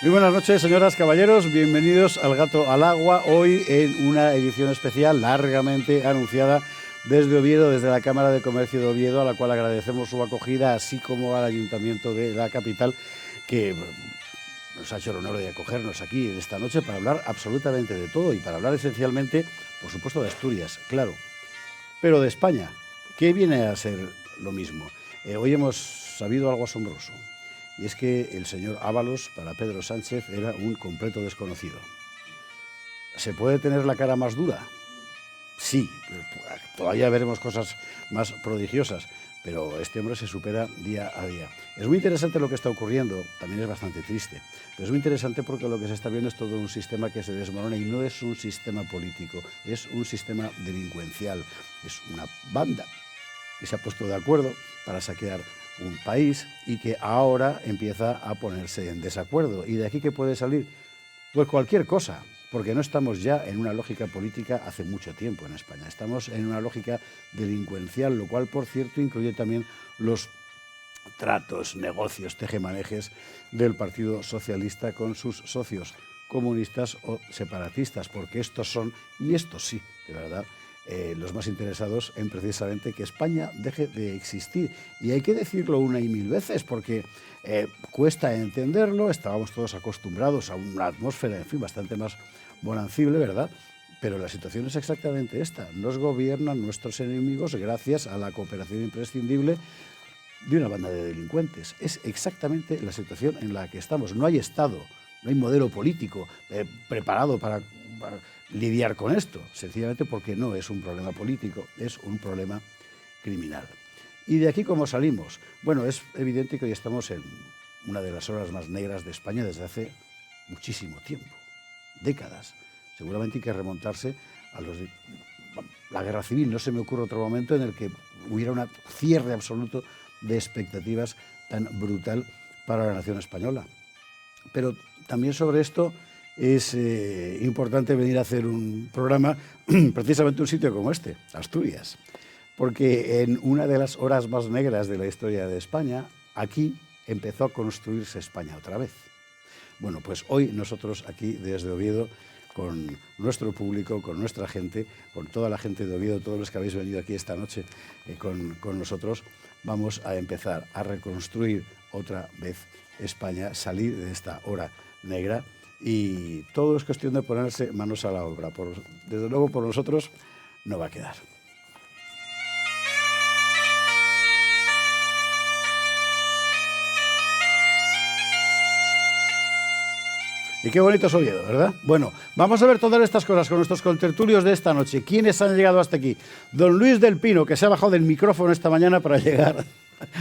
Muy buenas noches, señoras, caballeros. Bienvenidos al Gato al Agua. Hoy en una edición especial largamente anunciada desde Oviedo, desde la Cámara de Comercio de Oviedo, a la cual agradecemos su acogida, así como al Ayuntamiento de la capital, que nos ha hecho el honor de acogernos aquí esta noche para hablar absolutamente de todo y para hablar esencialmente, por supuesto, de Asturias, claro, pero de España, que viene a ser lo mismo. Hoy hemos sabido algo asombroso. Y es que el señor Ábalos, para Pedro Sánchez, era un completo desconocido. ¿Se puede tener la cara más dura? Sí, todavía veremos cosas más prodigiosas, pero este hombre se supera día a día. Es muy interesante lo que está ocurriendo, también es bastante triste, pero es muy interesante porque lo que se está viendo es todo un sistema que se desmorona y no es un sistema político, es un sistema delincuencial, es una banda que se ha puesto de acuerdo para saquear un país y que ahora empieza a ponerse en desacuerdo. ¿Y de aquí qué puede salir? Pues cualquier cosa, porque no estamos ya en una lógica política hace mucho tiempo en España. Estamos en una lógica delincuencial, lo cual, por cierto, incluye también los tratos, negocios, tejemanejes del Partido Socialista con sus socios comunistas o separatistas, porque estos son, y estos sí, de verdad, los más interesados en precisamente que España deje de existir. Y hay que decirlo una y mil veces porque cuesta entenderlo, estábamos todos acostumbrados a una atmósfera, en fin, bastante más bonancible, ¿verdad? Pero la situación es exactamente esta. Nos gobiernan nuestros enemigos gracias a la cooperación imprescindible de una banda de delincuentes. Es exactamente la situación en la que estamos. No hay Estado, no hay modelo político preparado para lidiar con esto, sencillamente porque no es un problema político, es un problema criminal. ¿Y de aquí cómo salimos? Bueno, es evidente que hoy estamos en una de las horas más negras de España desde hace muchísimo tiempo, décadas. Seguramente hay que remontarse a la guerra civil. No se me ocurre otro momento en el que hubiera un cierre absoluto de expectativas tan brutal para la nación española. Pero también sobre esto es importante venir a hacer un programa precisamente en un sitio como este, Asturias, porque en una de las horas más negras de la historia de España, aquí empezó a construirse España otra vez. Bueno, pues hoy nosotros aquí desde Oviedo, con nuestro público, con nuestra gente, con toda la gente de Oviedo, todos los que habéis venido aquí esta noche con nosotros, vamos a empezar a reconstruir otra vez España, salir de esta hora negra, y todo es cuestión de ponerse manos a la obra. Desde luego por nosotros no va a quedar. Y qué bonito es Oviedo, ¿verdad? Bueno, vamos a ver todas estas cosas con nuestros contertulios de esta noche. ¿Quiénes han llegado hasta aquí? Don Luis del Pino, que se ha bajado del micrófono esta mañana para llegar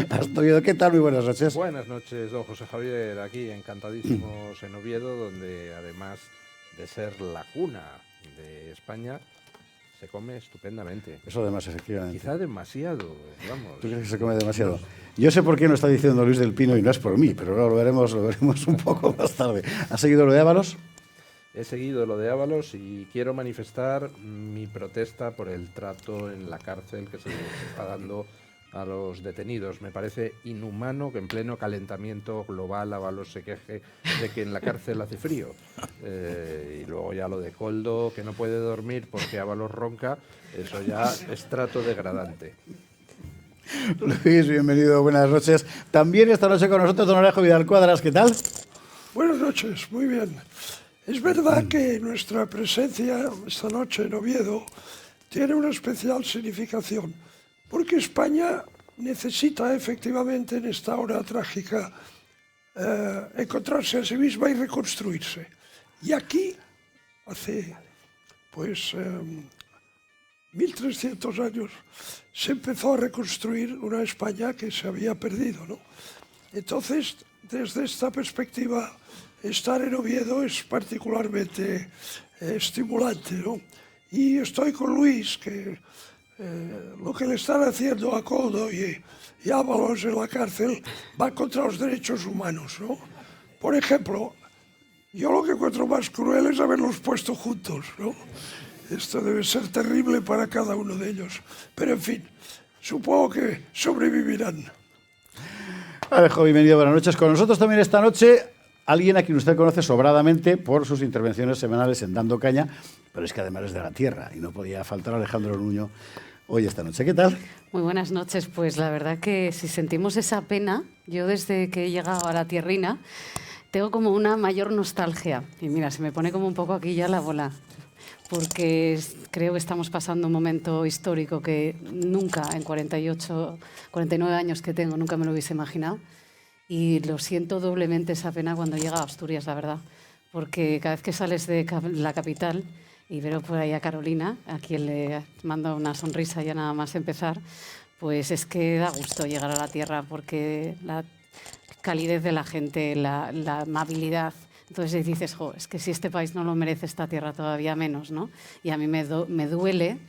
hasta Oviedo. ¿Qué tal? Muy buenas noches. Buenas noches, don José Javier, aquí encantadísimos en Oviedo, donde además de ser la cuna de España, se come estupendamente. Eso además, efectivamente. Quizá demasiado, vamos. ¿Tú crees que se come demasiado? Yo sé por qué no está diciendo Luis del Pino y no es por mí, pero lo veremos un poco más tarde. ¿Has seguido lo de Ábalos? He seguido lo de Ábalos y quiero manifestar mi protesta por el trato en la cárcel que se está dando a los detenidos. Me parece inhumano que en pleno calentamiento global Ábalos se queje de que en la cárcel hace frío. Y luego ya lo de Koldo, que no puede dormir porque Ábalos ronca, eso ya es trato degradante. Luis, bienvenido, buenas noches. También esta noche con nosotros don Alejo Vidal Cuadras, ¿qué tal? Buenas noches, muy bien. Es verdad que nuestra presencia esta noche en Oviedo tiene una especial significación, porque España necesita efectivamente en esta hora trágica encontrarse a sí misma y reconstruirse. Y aquí, hace 1300 años, se empezó a reconstruir una España que se había perdido, ¿no? Entonces, desde esta perspectiva, estar en Oviedo es particularmente estimulante, ¿no? Y estoy con Luis, que lo que le están haciendo a Koldo y Ábalos en la cárcel va contra los derechos humanos, ¿no? Por ejemplo, yo lo que encuentro más cruel es haberlos puesto juntos, ¿no? Esto debe ser terrible para cada uno de ellos. Pero, en fin, supongo que sobrevivirán. Alejo, bienvenido, buenas noches. Con nosotros también esta noche alguien a quien usted conoce sobradamente por sus intervenciones semanales en Dando Caña, pero es que además es de la tierra y no podía faltar Alejandro Nuño hoy esta noche. ¿Qué tal? Muy buenas noches. Pues la verdad que si sentimos esa pena, yo desde que he llegado a la tierrina tengo como una mayor nostalgia. Y mira, se me pone como un poco aquí ya la bola, porque creo que estamos pasando un momento histórico que nunca en 49 años que tengo, nunca me lo hubiese imaginado. Y lo siento doblemente esa pena cuando llega a Asturias, la verdad, porque cada vez que sales de la capital y veo por ahí a Carolina, a quien le mando una sonrisa ya nada más empezar, pues es que da gusto llegar a la tierra, porque la calidez de la gente, la amabilidad. Entonces dices, jo, es que si este país no lo merece, esta tierra todavía menos, ¿no? Y a mí me duele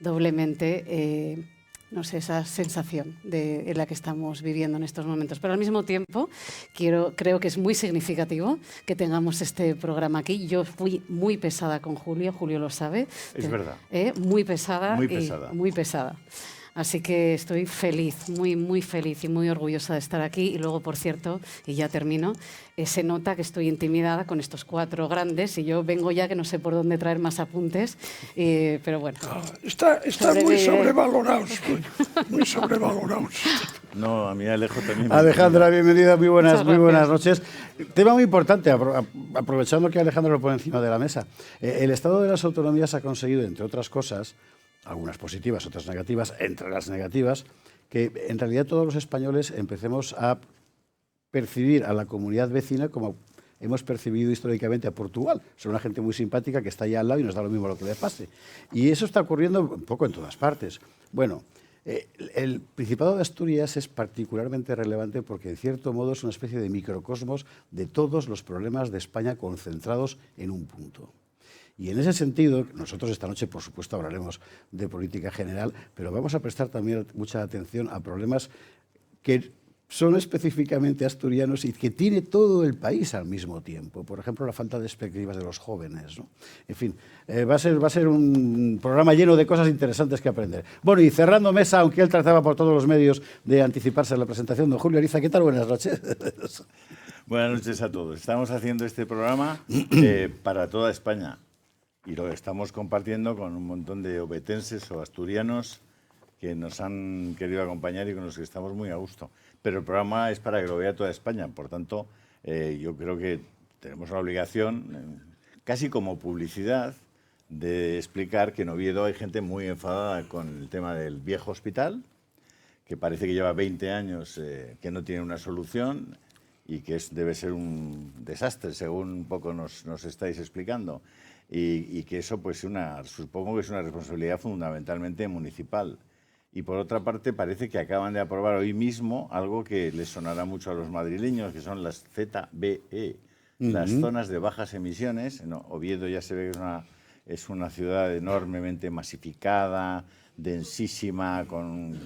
doblemente, no sé, esa sensación en la que estamos viviendo en estos momentos. Pero al mismo tiempo, creo que es muy significativo que tengamos este programa aquí. Yo fui muy pesada con Julio lo sabe. Es verdad. Muy pesada. Muy pesada. Muy pesada. Así que estoy feliz, muy feliz y muy orgullosa de estar aquí. Y luego, por cierto, y ya termino, se nota que estoy intimidada con estos 4 grandes y yo vengo ya que no sé por dónde traer más apuntes, pero bueno. Están muy sobrevalorados, muy sobrevalorados. No, a mí Alejo también. Alejandra, bienvenida, muy buenas noches. Tema muy importante, aprovechando que Alejandra lo pone encima de la mesa. El Estado de las Autonomías ha conseguido, entre otras cosas, algunas positivas, otras negativas, entre las negativas, que en realidad todos los españoles empecemos a percibir a la comunidad vecina como hemos percibido históricamente a Portugal. Son una gente muy simpática que está allá al lado y nos da lo mismo lo que le pase. Y eso está ocurriendo un poco en todas partes. Bueno, el Principado de Asturias es particularmente relevante porque, en cierto modo, es una especie de microcosmos de todos los problemas de España concentrados en un punto. Y en ese sentido, nosotros esta noche, por supuesto, hablaremos de política general, pero vamos a prestar también mucha atención a problemas que son específicamente asturianos y que tiene todo el país al mismo tiempo. Por ejemplo, la falta de perspectivas de los jóvenes, ¿no? En fin, va a ser un programa lleno de cosas interesantes que aprender. Bueno, y cerrando mesa, aunque él trataba por todos los medios de anticiparse a la presentación, don Julio Ariza, ¿qué tal? Buenas noches. Buenas noches a todos. Estamos haciendo este programa para toda España. Y lo estamos compartiendo con un montón de obetenses o asturianos que nos han querido acompañar y con los que estamos muy a gusto. Pero el programa es para que lo vea toda España. Por tanto, yo creo que tenemos la obligación, casi como publicidad, de explicar que en Oviedo hay gente muy enfadada con el tema del viejo hospital, que parece que lleva 20 años que no tiene una solución y que debe ser un desastre, según un poco nos estáis explicando. Y que eso, pues, supongo que es una responsabilidad fundamentalmente municipal. Y por otra parte, parece que acaban de aprobar hoy mismo algo que les sonará mucho a los madrileños, que son las ZBE, las zonas de bajas emisiones. No, Oviedo ya se ve que es una ciudad enormemente masificada, densísima, con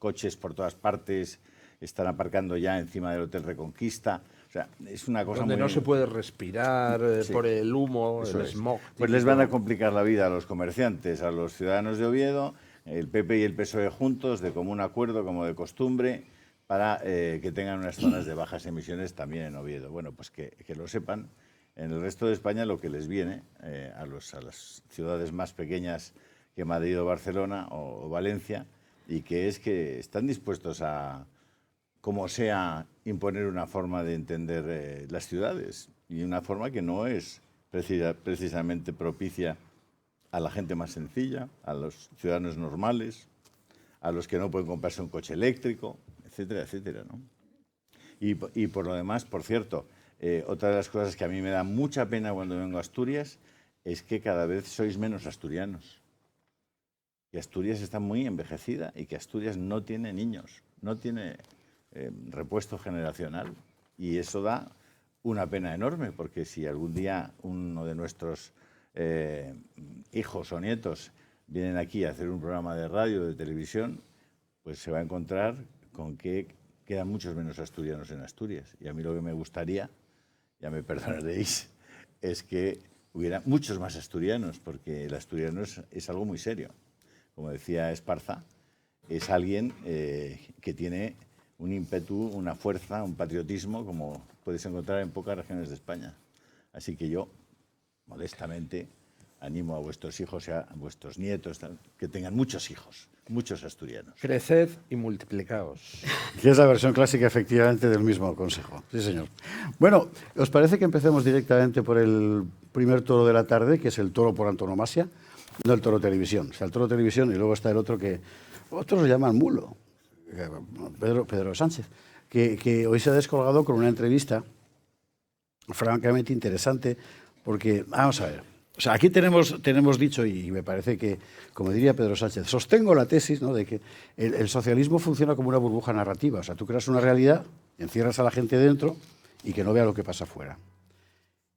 coches por todas partes, están aparcando ya encima del Hotel Reconquista. O sea, es una cosa donde muy... no se puede respirar Sí. por el humo, Eso el es. smog. Pues les van a complicar la vida a los comerciantes, a los ciudadanos de Oviedo, el PP y el PSOE juntos, de común acuerdo, como de costumbre, para que tengan unas zonas de bajas emisiones también en Oviedo. Bueno, pues que lo sepan. En el resto de España lo que les viene a las ciudades más pequeñas que Madrid o Barcelona o Valencia, y que es que están dispuestos a, como sea, imponer una forma de entender las ciudades, y una forma que no es precisamente propicia a la gente más sencilla, a los ciudadanos normales, a los que no pueden comprarse un coche eléctrico, etcétera, etcétera, ¿no? Y por lo demás, por cierto, otra de las cosas que a mí me da mucha pena cuando vengo a Asturias es que cada vez sois menos asturianos. Que Asturias está muy envejecida y que Asturias no tiene niños, no tiene repuesto generacional. Y eso da una pena enorme, porque si algún día uno de nuestros hijos o nietos vienen aquí a hacer un programa de radio, de televisión, pues se va a encontrar con que quedan muchos menos asturianos en Asturias. Y a mí lo que me gustaría, ya me perdonaréis, es que hubiera muchos más asturianos, porque el asturiano es algo muy serio. Como decía Esparza, es alguien que tiene un ímpetu, una fuerza, un patriotismo como puedes encontrar en pocas regiones de España. Así que yo, modestamente, animo a vuestros hijos y a vuestros nietos que tengan muchos hijos, muchos asturianos. Creced y multiplicaos. Que es la versión clásica, efectivamente, del mismo consejo. Sí, señor. Bueno, ¿os parece que empecemos directamente por el primer toro de la tarde, que es el toro por antonomasia? No el toro televisión. O sea, el toro televisión y luego está el otro que otros lo llaman mulo, Pedro Sánchez, que hoy se ha descolgado con una entrevista francamente interesante, porque, vamos a ver, o sea, aquí tenemos dicho, y me parece que, como diría Pedro Sánchez, sostengo la tesis, ¿no?, de que el socialismo funciona como una burbuja narrativa. O sea, tú creas una realidad, encierras a la gente dentro y que no vea lo que pasa afuera.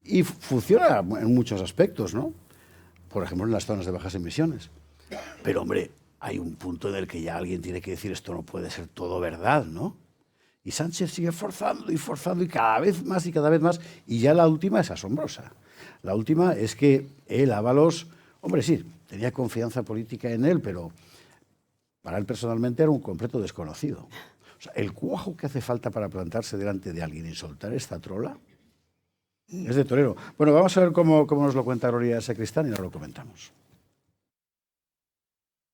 Y funciona en muchos aspectos, ¿no? Por ejemplo, en las zonas de bajas emisiones. Pero, hombre, hay un punto en el que ya alguien tiene que decir esto no puede ser todo verdad, ¿no? Y Sánchez sigue forzando y cada vez más y cada vez más. Y ya la última es asombrosa. La última es que él, Ábalos, hombre, sí, tenía confianza política en él, pero para él personalmente era un completo desconocido. O sea, el cuajo que hace falta para plantarse delante de alguien y soltar esta trola es de torero. Bueno, vamos a ver cómo nos lo cuenta Gloria Sacristán y ahora lo comentamos.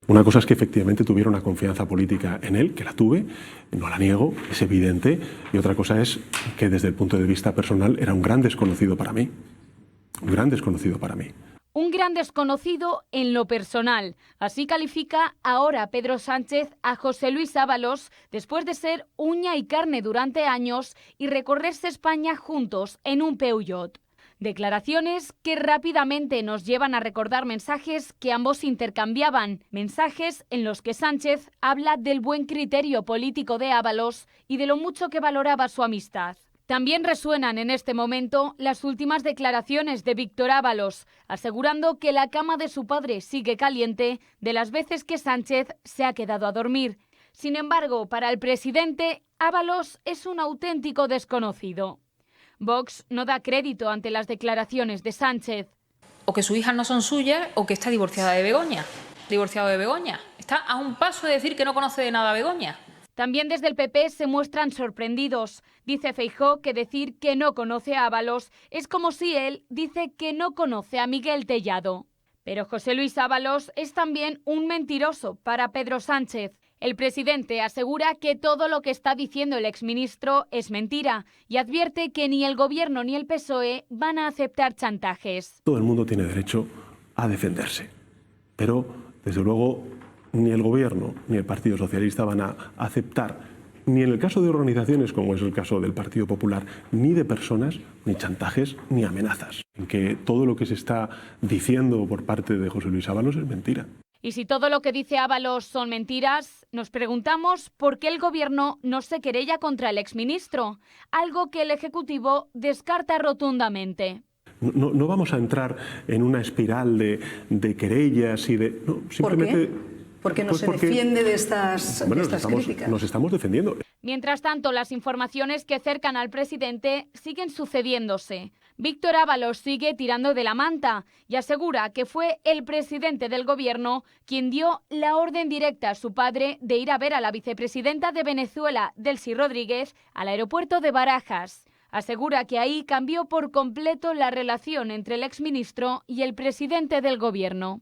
Una cosa es que efectivamente tuviera una confianza política en él, que la tuve, no la niego, es evidente, y otra cosa es que desde el punto de vista personal era un gran desconocido para mí. Un gran desconocido para mí. Un gran desconocido en lo personal. Así califica ahora Pedro Sánchez a José Luis Ábalos después de ser uña y carne durante años y recorrerse España juntos en un Peugeot. Declaraciones que rápidamente nos llevan a recordar mensajes que ambos intercambiaban, mensajes en los que Sánchez habla del buen criterio político de Ábalos y de lo mucho que valoraba su amistad. También resuenan en este momento las últimas declaraciones de Víctor Ábalos, asegurando que la cama de su padre sigue caliente de las veces que Sánchez se ha quedado a dormir. Sin embargo, para el presidente, Ábalos es un auténtico desconocido. Vox no da crédito ante las declaraciones de Sánchez. O que sus hijas no son suyas o que está divorciado de Begoña. Está a un paso de decir que no conoce de nada a Begoña. También desde el PP se muestran sorprendidos. Dice Feijóo que decir que no conoce a Ábalos es como si él dice que no conoce a Miguel Tellado. Pero José Luis Ábalos es también un mentiroso para Pedro Sánchez. El presidente asegura que todo lo que está diciendo el exministro es mentira y advierte que ni el Gobierno ni el PSOE van a aceptar chantajes. Todo el mundo tiene derecho a defenderse, pero desde luego ni el Gobierno ni el Partido Socialista van a aceptar, ni en el caso de organizaciones como es el caso del Partido Popular, ni de personas, ni chantajes, ni amenazas. En que todo lo que se está diciendo por parte de José Luis Ábalos es mentira. Y si todo lo que dice Ábalos son mentiras, nos preguntamos por qué el Gobierno no se querella contra el exministro, algo que el Ejecutivo descarta rotundamente. No vamos a entrar en una espiral de querellas y de... No, simplemente, ¿por qué? Porque no se defiende de estas críticas. Nos estamos defendiendo. Mientras tanto, las informaciones que cercan al presidente siguen sucediéndose. Víctor Ábalos sigue tirando de la manta y asegura que fue el presidente del Gobierno quien dio la orden directa a su padre de ir a ver a la vicepresidenta de Venezuela, Delcy Rodríguez, al aeropuerto de Barajas. Asegura que ahí cambió por completo la relación entre el exministro y el presidente del Gobierno.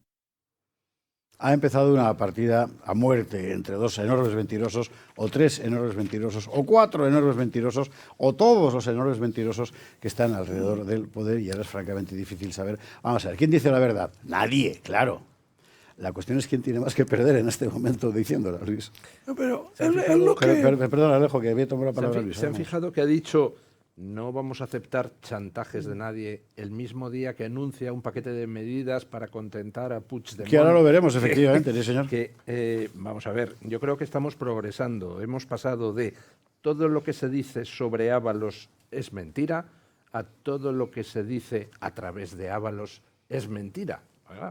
Ha empezado una partida a muerte entre dos enormes mentirosos, o tres enormes mentirosos, o cuatro enormes mentirosos, o todos los enormes mentirosos que están alrededor del poder, y ahora es francamente difícil saber. Vamos a ver, ¿quién dice la verdad? Nadie, claro. La cuestión es quién tiene más que perder en este momento diciéndola, Luis. No, pero Perdona, Alejo, que había tomado la palabra Luis. ¿Se han fijado que ha dicho no vamos a aceptar chantajes de nadie el mismo día que anuncia un paquete de medidas para contentar a Puigdemont? Que ahora lo veremos, efectivamente, sí, señor. Vamos a ver, yo creo que estamos progresando. Hemos pasado de todo lo que se dice sobre Ábalos es mentira a todo lo que se dice a través de Ábalos es mentira.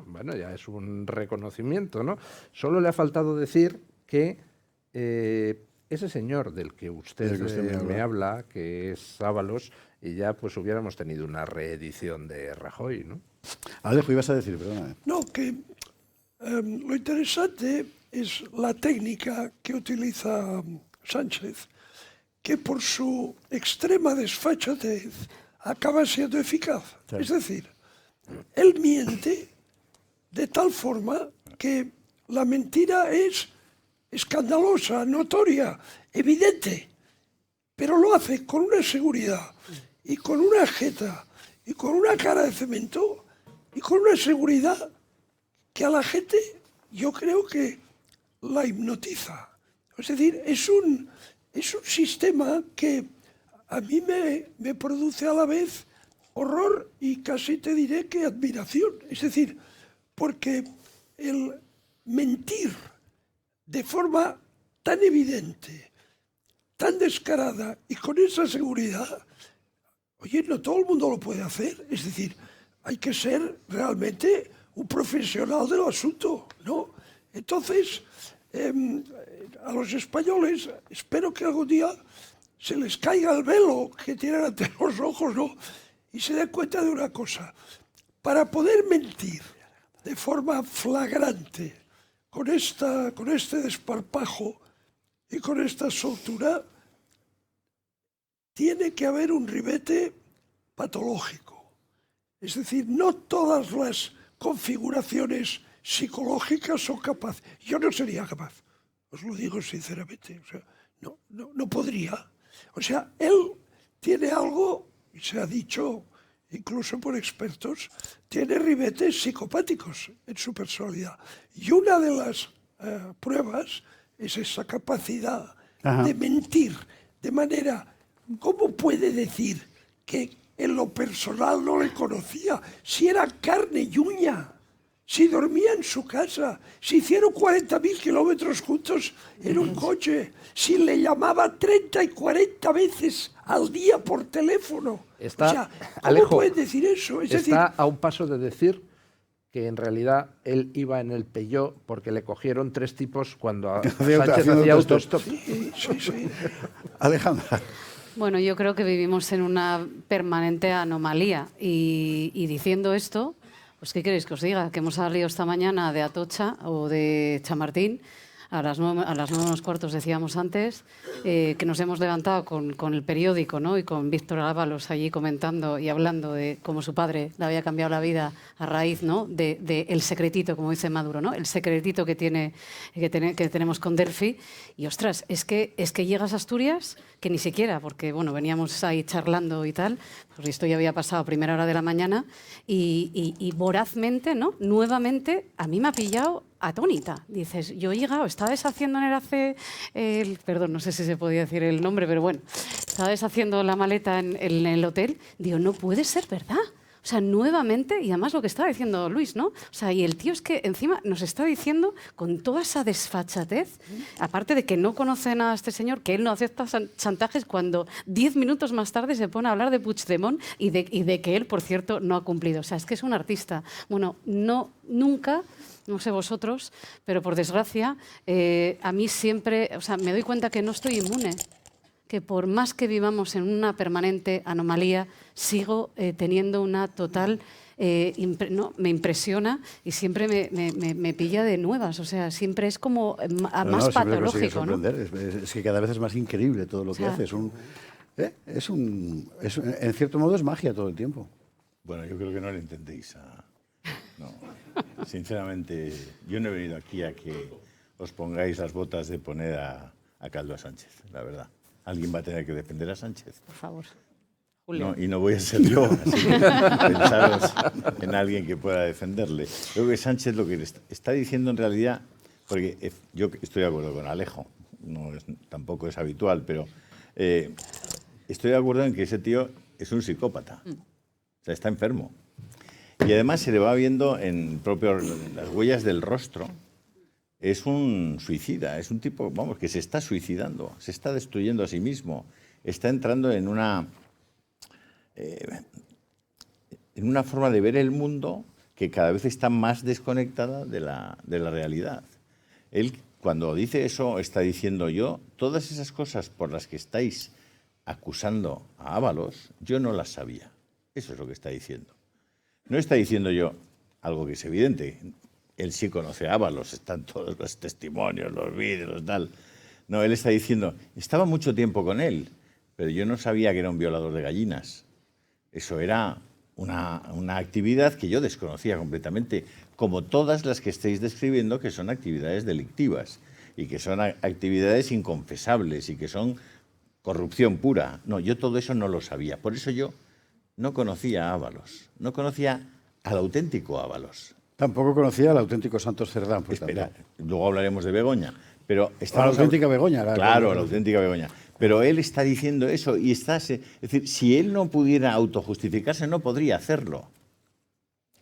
Bueno, ya es un reconocimiento, ¿no? Solo le ha faltado decir que ese señor del que usted me habla, que es Ábalos, y ya pues hubiéramos tenido una reedición de Rajoy, ¿no? Alejo, ibas a decir, perdóname. No, que lo interesante es la técnica que utiliza Sánchez que por su extrema desfachatez acaba siendo eficaz. Sí. Es decir, él miente de tal forma que la mentira es escandalosa, notoria, evidente, pero lo hace con una seguridad y con una jeta y con una cara de cemento y con una seguridad que a la gente yo creo que la hipnotiza. Es decir, es un sistema que a mí me produce a la vez horror y casi te diré que admiración. Es decir, porque el mentir de forma tan evidente, tan descarada y con esa seguridad, oye, no todo el mundo lo puede hacer. Es decir, hay que ser realmente un profesional del asunto, ¿no? Entonces, a los españoles espero que algún día se les caiga el velo que tienen ante los ojos, ¿no? Y se den cuenta de una cosa. Para poder mentir de forma flagrante, con este desparpajo y con esta soltura, tiene que haber un ribete patológico. Es decir, no todas las configuraciones psicológicas son capaces. Yo no sería capaz, os lo digo sinceramente. O sea, no podría. O sea, él tiene algo, y se ha dicho incluso por expertos, tiene ribetes psicopáticos en su personalidad. Y una de las pruebas es esa capacidad de mentir de manera... ¿Cómo puede decir que en lo personal no le conocía? Si era carne y uña, si dormía en su casa, si hicieron 40.000 kilómetros juntos en un coche, si le llamaba 30 y 40 veces al día por teléfono. Está, o sea, ¿cómo Alejo, pueden decir eso? Es decir, a un paso de decir que en realidad él iba en el Peugeot porque le cogieron 3 tipos cuando Sánchez hacía autostop. Sí. Alejandra. Bueno, yo creo que vivimos en una permanente anomalía y diciendo esto, pues ¿qué queréis que os diga? Que hemos salido esta mañana de Atocha o de Chamartín a las 9:45 decíamos antes, que nos hemos levantado con el periódico, ¿no? Y con Víctor Ábalos allí comentando y hablando de cómo su padre le había cambiado la vida a raíz, ¿no? de el secretito, como dice Maduro, ¿no? El secretito que tenemos con Delphi. Y ostras, es que llegas a Asturias, que ni siquiera, porque bueno, veníamos ahí charlando y tal, pues esto ya había pasado a primera hora de la mañana y vorazmente, ¿no? Nuevamente, a mí me ha pillado atónita. Dices, yo he llegado, estaba deshaciendo en el perdón, no sé si se podía decir el nombre, pero bueno, estaba deshaciendo la maleta en el hotel. Digo, no puede ser verdad. O sea, nuevamente, y además lo que estaba diciendo Luis, ¿no? O sea, y el tío es que encima nos está diciendo con toda esa desfachatez, aparte de que no conoce nada a este señor, que él no acepta chantajes cuando 10 minutos más tarde se pone a hablar de Puigdemont y de que él, por cierto, no ha cumplido. O sea, es que es un artista. Bueno, nunca... No sé vosotros, pero por desgracia, a mí siempre, o sea, me doy cuenta que no estoy inmune, que por más que vivamos en una permanente anomalía, sigo teniendo una total, me impresiona y siempre me pilla de nuevas, o sea, siempre es como más patológico, ¿no? Es que cada vez es más increíble todo lo que hace, en cierto modo es magia todo el tiempo. Bueno, yo creo que no le entendéis No, sinceramente, yo no he venido aquí a que os pongáis las botas de poner a Calvo a Sánchez, la verdad. Alguien va a tener que defender a Sánchez. Por favor. No, y no voy a ser yo, así que pensaros en alguien que pueda defenderle. Creo que Sánchez lo que está diciendo en realidad, porque yo estoy de acuerdo con Alejo, tampoco es habitual, pero estoy de acuerdo en que ese tío es un psicópata, o sea, está enfermo. Y además se le va viendo en las huellas del rostro. Es un suicida, es un tipo, vamos, que se está suicidando, se está destruyendo a sí mismo, está entrando en una forma de ver el mundo que cada vez está más desconectada de la realidad. Él, cuando dice eso, está diciendo yo, todas esas cosas por las que estáis acusando a Ábalos, yo no las sabía. Eso es lo que está diciendo. No está diciendo yo algo que es evidente. Él sí conoce a Ábalos, están todos los testimonios, los vídeos, tal. No, él está diciendo, estaba mucho tiempo con él, pero yo no sabía que era un violador de gallinas. Eso era una actividad que yo desconocía completamente, como todas las que estáis describiendo, que son actividades delictivas y que son actividades inconfesables y que son corrupción pura. No, yo todo eso no lo sabía. Por eso yo no conocía a Ábalos, no conocía al auténtico Ábalos. Tampoco conocía al auténtico Santos Cerdán. Pues espera, luego hablaremos de Begoña. Pero la auténtica Begoña. Claro, la auténtica Begoña. Pero él está diciendo eso y está... Es decir, si él no pudiera autojustificarse, no podría hacerlo.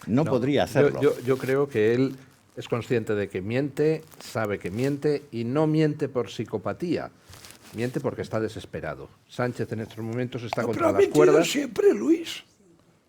No podría hacerlo. Yo creo que él es consciente de que miente, sabe que miente y no miente por psicopatía. Miente porque está desesperado. Sánchez en estos momentos está contra las cuerdas. Pero ha mentido siempre, Luis.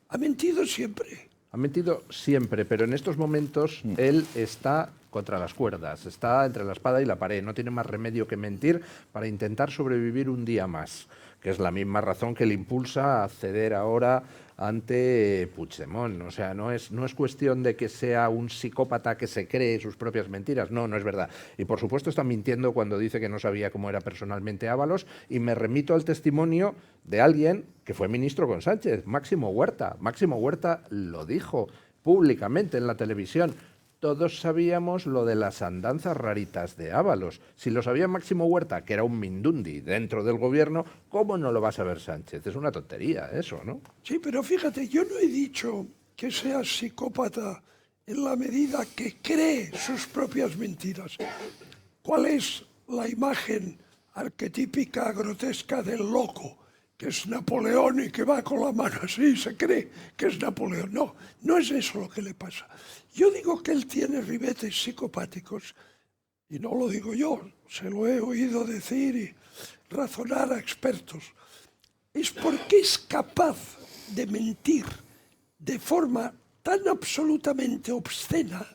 Ha mentido siempre. Ha mentido siempre, pero en estos momentos él está contra las cuerdas, está entre la espada y la pared, no tiene más remedio que mentir para intentar sobrevivir un día más, que es la misma razón que le impulsa a ceder ahora ante Puigdemont. O sea, no es cuestión de que sea un psicópata que se cree sus propias mentiras, no es verdad. Y por supuesto está mintiendo cuando dice que no sabía cómo era personalmente Ábalos, y me remito al testimonio de alguien que fue ministro con Sánchez, Máximo Huerta. Máximo Huerta lo dijo públicamente en la televisión. Todos sabíamos lo de las andanzas raritas de Ábalos. Si lo sabía Máximo Huerta, que era un mindundi dentro del gobierno, ¿cómo no lo va a saber Sánchez? Es una tontería eso, ¿no? Sí, pero fíjate, yo no he dicho que sea psicópata en la medida que cree sus propias mentiras. ¿Cuál es la imagen arquetípica, grotesca del loco? Que es Napoleón y que va con la mano así, se cree que es Napoleón. No, no es eso lo que le pasa. Yo digo que él tiene ribetes psicopáticos, y no lo digo yo, se lo he oído decir y razonar a expertos. Es porque es capaz de mentir de forma tan absolutamente obscena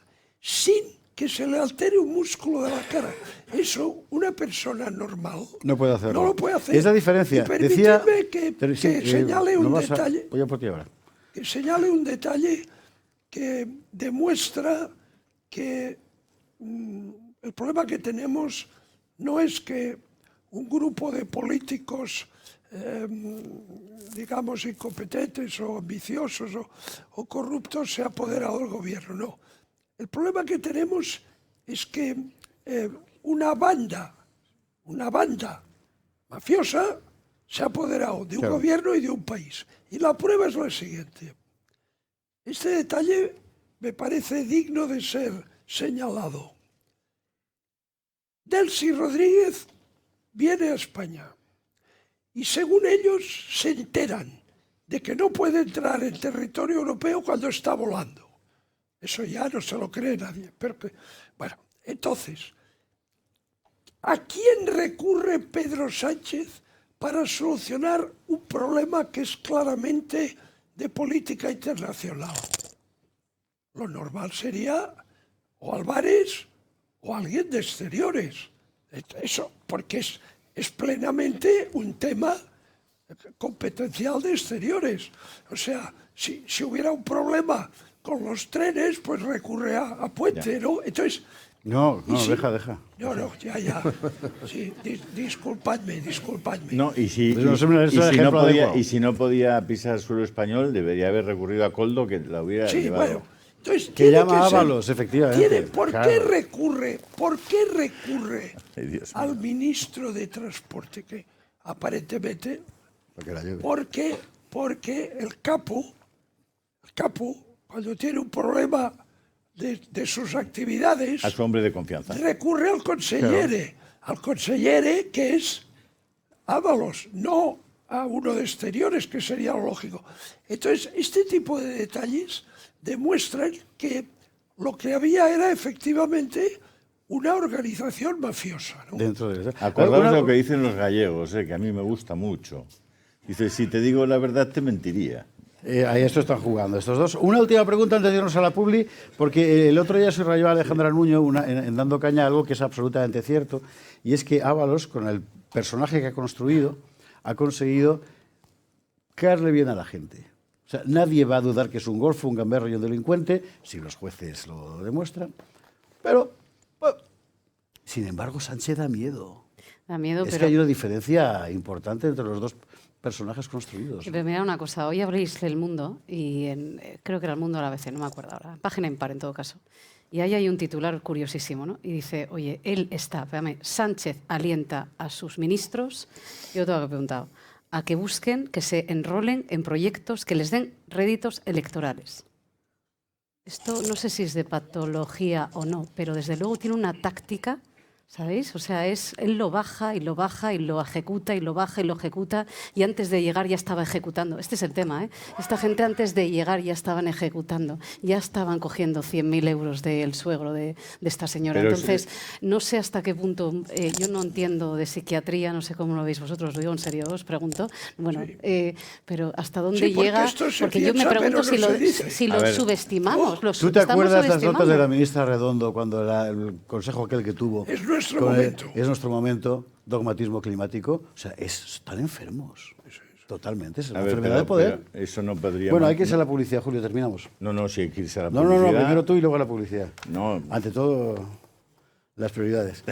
sin que se le altere un músculo de la cara. Eso, una persona normal no puede hacerlo. No lo puede hacer. Es la diferencia. Y permíteme que señale un detalle. Voy a por ti ahora. Que señale un detalle que demuestra que el problema que tenemos no es que un grupo de políticos, digamos, incompetentes o ambiciosos o corruptos se ha apoderado del gobierno, no. El problema que tenemos es que una banda mafiosa se ha apoderado de un gobierno y de un país. Y la prueba es la siguiente. Este detalle me parece digno de ser señalado. Delcy Rodríguez viene a España y según ellos se enteran de que no puede entrar en territorio europeo cuando está volando. Eso ya no se lo cree nadie. Bueno, entonces, ¿a quién recurre Pedro Sánchez para solucionar un problema que es claramente de política internacional? Lo normal sería o Álvarez o alguien de exteriores. Eso, porque es plenamente un tema competencial de exteriores. O sea, si hubiera un problema con los trenes, pues recurre a Puente, ¿no? Entonces... No, deja. No, ya. Sí, disculpadme. No, y si no podía pisar suelo español, debería haber recurrido a Koldo, que la hubiera llevado. Bueno, entonces que llama a Ábalos, efectivamente. ¿Por qué recurre al ministro de Transporte? Que aparentemente... Porque el capo, cuando tiene un problema de sus actividades... A su hombre de confianza. Recurre al consellere. Claro. Al consellere, que es Ábalos, no a uno de exteriores, que sería lo lógico. Entonces, este tipo de detalles demuestran que lo que había era efectivamente una organización mafiosa, ¿no? Dentro de eso. Acordaos lo que dicen los gallegos, que a mí me gusta mucho. Dice, si te digo la verdad, te mentiría. Ahí esto están jugando estos dos. Una última pregunta antes de irnos a la publi, porque el otro día subrayó a Alejandra Nuño en Dando Caña algo que es absolutamente cierto, y es que Ábalos, con el personaje que ha construido, ha conseguido caerle bien a la gente. O sea, nadie va a dudar que es un golfo, un gamberro y un delincuente, si los jueces lo demuestran. Pero, bueno, sin embargo, Sánchez da miedo. Da miedo, es pero... que hay una diferencia importante entre los dos personajes construidos. Pero mira una cosa, hoy abrís El Mundo, y creo que era El Mundo a la ABC, no me acuerdo ahora, página impar en todo caso. Y ahí hay un titular curiosísimo, ¿no? Y dice, oye, espérame, Sánchez alienta a sus ministros, yo tengo que preguntar, a que busquen, que se enrolen en proyectos que les den réditos electorales. Esto no sé si es de patología o no, pero desde luego tiene una táctica, ¿sabéis? O sea, él lo baja y lo baja y lo ejecuta y lo baja y lo ejecuta, y antes de llegar ya estaba ejecutando. Este es el tema, ¿eh? Esta gente antes de llegar ya estaban ejecutando, ya estaban cogiendo 100.000 euros del suegro de esta señora. Pero entonces, no sé hasta qué punto, yo no entiendo de psiquiatría, no sé cómo lo veis vosotros, lo digo en serio, os pregunto, bueno, pero hasta dónde llega, porque yo me pregunto si lo subestimamos. ¿Tú te acuerdas las notas de la ministra Redondo cuando el consejo aquel que tuvo? Es nuestro momento, dogmatismo climático. O sea, están enfermos. Totalmente, es una enfermedad de poder. Eso no podría... Bueno, hay que irse a la publicidad, Julio, terminamos. No, sí hay que irse a la publicidad. No, primero tú y luego a la publicidad. No. Ante todo, las prioridades.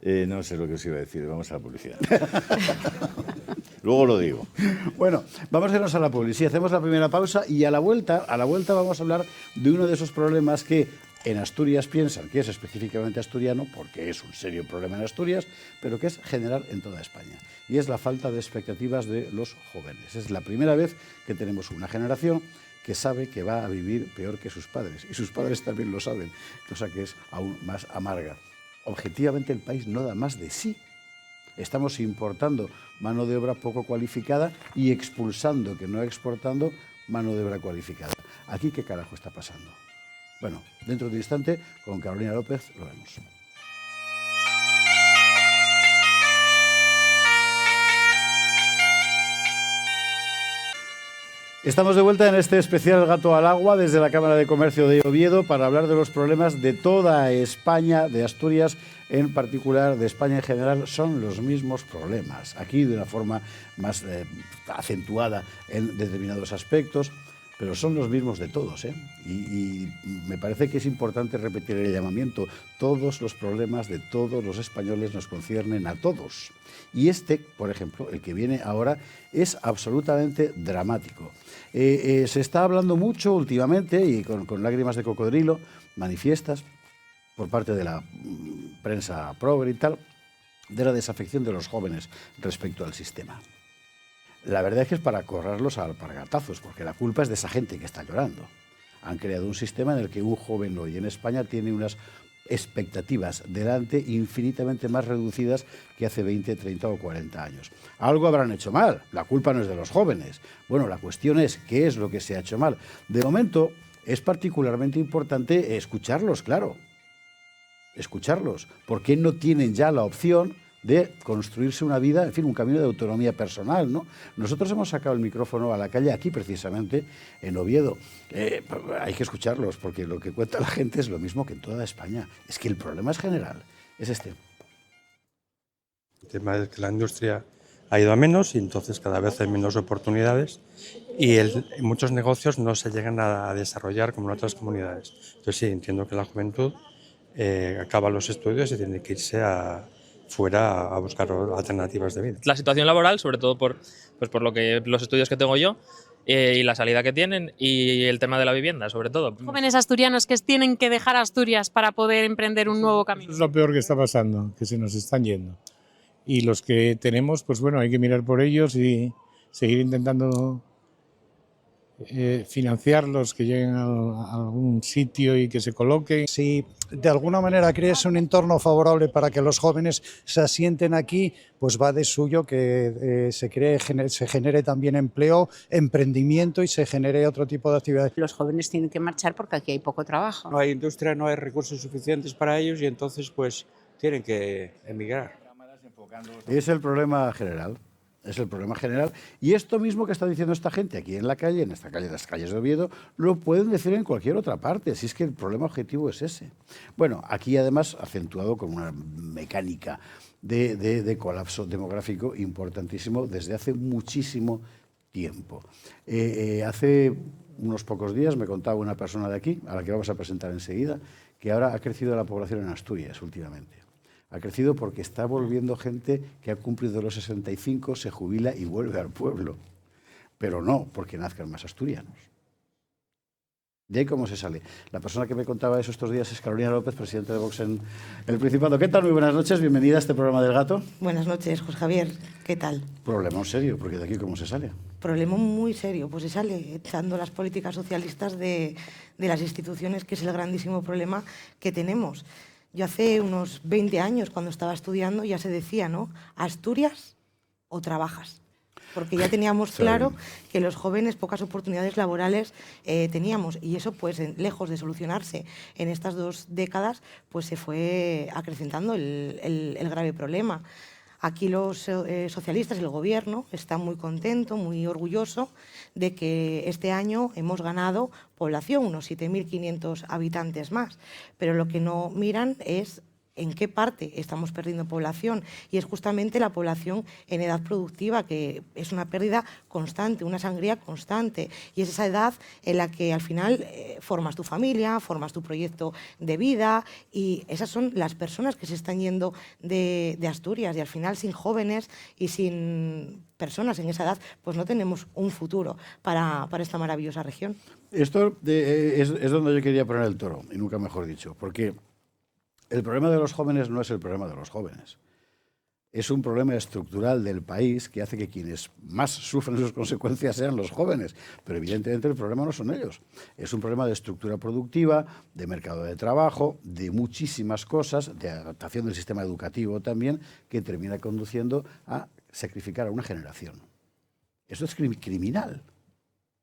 No sé lo que os iba a decir, vamos a la publicidad. Luego lo digo. Bueno, vamos a irnos a la publicidad. Hacemos la primera pausa y a la vuelta vamos a hablar de uno de esos problemas que en Asturias piensan que es específicamente asturiano, porque es un serio problema en Asturias, pero que es general en toda España. Y es la falta de expectativas de los jóvenes. Es la primera vez que tenemos una generación que sabe que va a vivir peor que sus padres. Y sus padres también lo saben, cosa que es aún más amarga. Objetivamente el país no da más de sí. Estamos importando mano de obra poco cualificada y expulsando, que no exportando, mano de obra cualificada. ¿Aquí qué carajo está pasando? Bueno, dentro de un instante, con Carolina López, lo vemos. Estamos de vuelta en este especial Gato al Agua desde la Cámara de Comercio de Oviedo para hablar de los problemas de toda España, de Asturias en particular, de España en general. Son los mismos problemas, aquí de una forma más acentuada en determinados aspectos, pero son los mismos de todos, ¿eh? Y me parece que es importante repetir el llamamiento. Todos los problemas de todos los españoles nos conciernen a todos. Y este, por ejemplo, el que viene ahora, es absolutamente dramático. Se está hablando mucho últimamente, y con lágrimas de cocodrilo, manifiestas por parte de la prensa progre y tal, de la desafección de los jóvenes respecto al sistema. La verdad es que es para correrlos a alpargatazos, porque la culpa es de esa gente que está llorando. Han creado un sistema en el que un joven hoy en España tiene unas expectativas delante infinitamente más reducidas que hace 20, 30 o 40 años. Algo habrán hecho mal, la culpa no es de los jóvenes. Bueno, la cuestión es qué es lo que se ha hecho mal. De momento es particularmente importante escucharlos, claro. Escucharlos, porque no tienen ya la opción de construirse una vida, en fin, un camino de autonomía personal, ¿no? Nosotros hemos sacado el micrófono a la calle aquí, precisamente, en Oviedo. Hay que escucharlos, porque lo que cuenta la gente es lo mismo que en toda España. Es que el problema es general, es este. El tema es que la industria ha ido a menos y entonces cada vez hay menos oportunidades y muchos negocios no se llegan a desarrollar como en otras comunidades. Entonces sí, entiendo que la juventud acaba los estudios y tiene que irse fuera a buscar alternativas de vida. La situación laboral, sobre todo por los estudios que tengo yo y la salida que tienen y el tema de la vivienda, sobre todo. Jóvenes asturianos que tienen que dejar Asturias para poder emprender un nuevo camino. Eso es lo peor que está pasando, que se nos están yendo. Y los que tenemos, pues bueno, hay que mirar por ellos y seguir intentando financiarlos, que lleguen a algún sitio y que se coloquen. Si de alguna manera crees un entorno favorable para que los jóvenes se asienten aquí, pues va de suyo que se genere también empleo, emprendimiento y se genere otro tipo de actividades. Los jóvenes tienen que marchar porque aquí hay poco trabajo. No hay industria, no hay recursos suficientes para ellos y entonces pues tienen que emigrar. Es el problema general. Es el problema general. Y esto mismo que está diciendo esta gente aquí en la calle, en esta calle, las calles de Oviedo, lo pueden decir en cualquier otra parte, si es que el problema objetivo es ese. Bueno, aquí además acentuado con una mecánica de colapso demográfico importantísimo desde hace muchísimo tiempo. Hace unos pocos días me contaba una persona de aquí, a la que vamos a presentar enseguida, que ahora ha crecido la población en Asturias últimamente. Ha crecido porque está volviendo gente que ha cumplido los 65, se jubila y vuelve al pueblo. Pero no porque nazcan más asturianos. De ahí cómo se sale. La persona que me contaba eso estos días es Carolina López, presidenta de Vox en el Principado. ¿Qué tal? Muy buenas noches, bienvenida a este programa del Gato. Buenas noches, José Javier. ¿Qué tal? Problema serio, porque de aquí cómo se sale. Problema muy serio, pues se sale echando las políticas socialistas de las instituciones, que es el grandísimo problema que tenemos. Yo hace unos 20 años, cuando estaba estudiando, ya se decía, ¿no? Asturias o trabajas. Porque ya teníamos claro que los jóvenes pocas oportunidades laborales teníamos, y eso, pues, lejos de solucionarse en estas 2 décadas, pues se fue acrecentando el grave problema. Aquí los socialistas y el gobierno están muy contentos, muy orgullosos de que este año hemos ganado población, unos 7.500 habitantes más, pero lo que no miran es en qué parte estamos perdiendo población, y es justamente la población en edad productiva, que es una pérdida constante, una sangría constante, y es esa edad en la que al final formas tu familia, formas tu proyecto de vida, y esas son las personas que se están yendo de Asturias, y al final sin jóvenes y sin personas en esa edad, pues no tenemos un futuro para esta maravillosa región. Esto es donde yo quería poner el toro, y nunca mejor dicho, porque el problema de los jóvenes no es el problema de los jóvenes. Es un problema estructural del país que hace que quienes más sufren sus consecuencias sean los jóvenes. Pero evidentemente el problema no son ellos. Es un problema de estructura productiva, de mercado de trabajo, de muchísimas cosas, de adaptación del sistema educativo también, que termina conduciendo a sacrificar a una generación. Eso es criminal.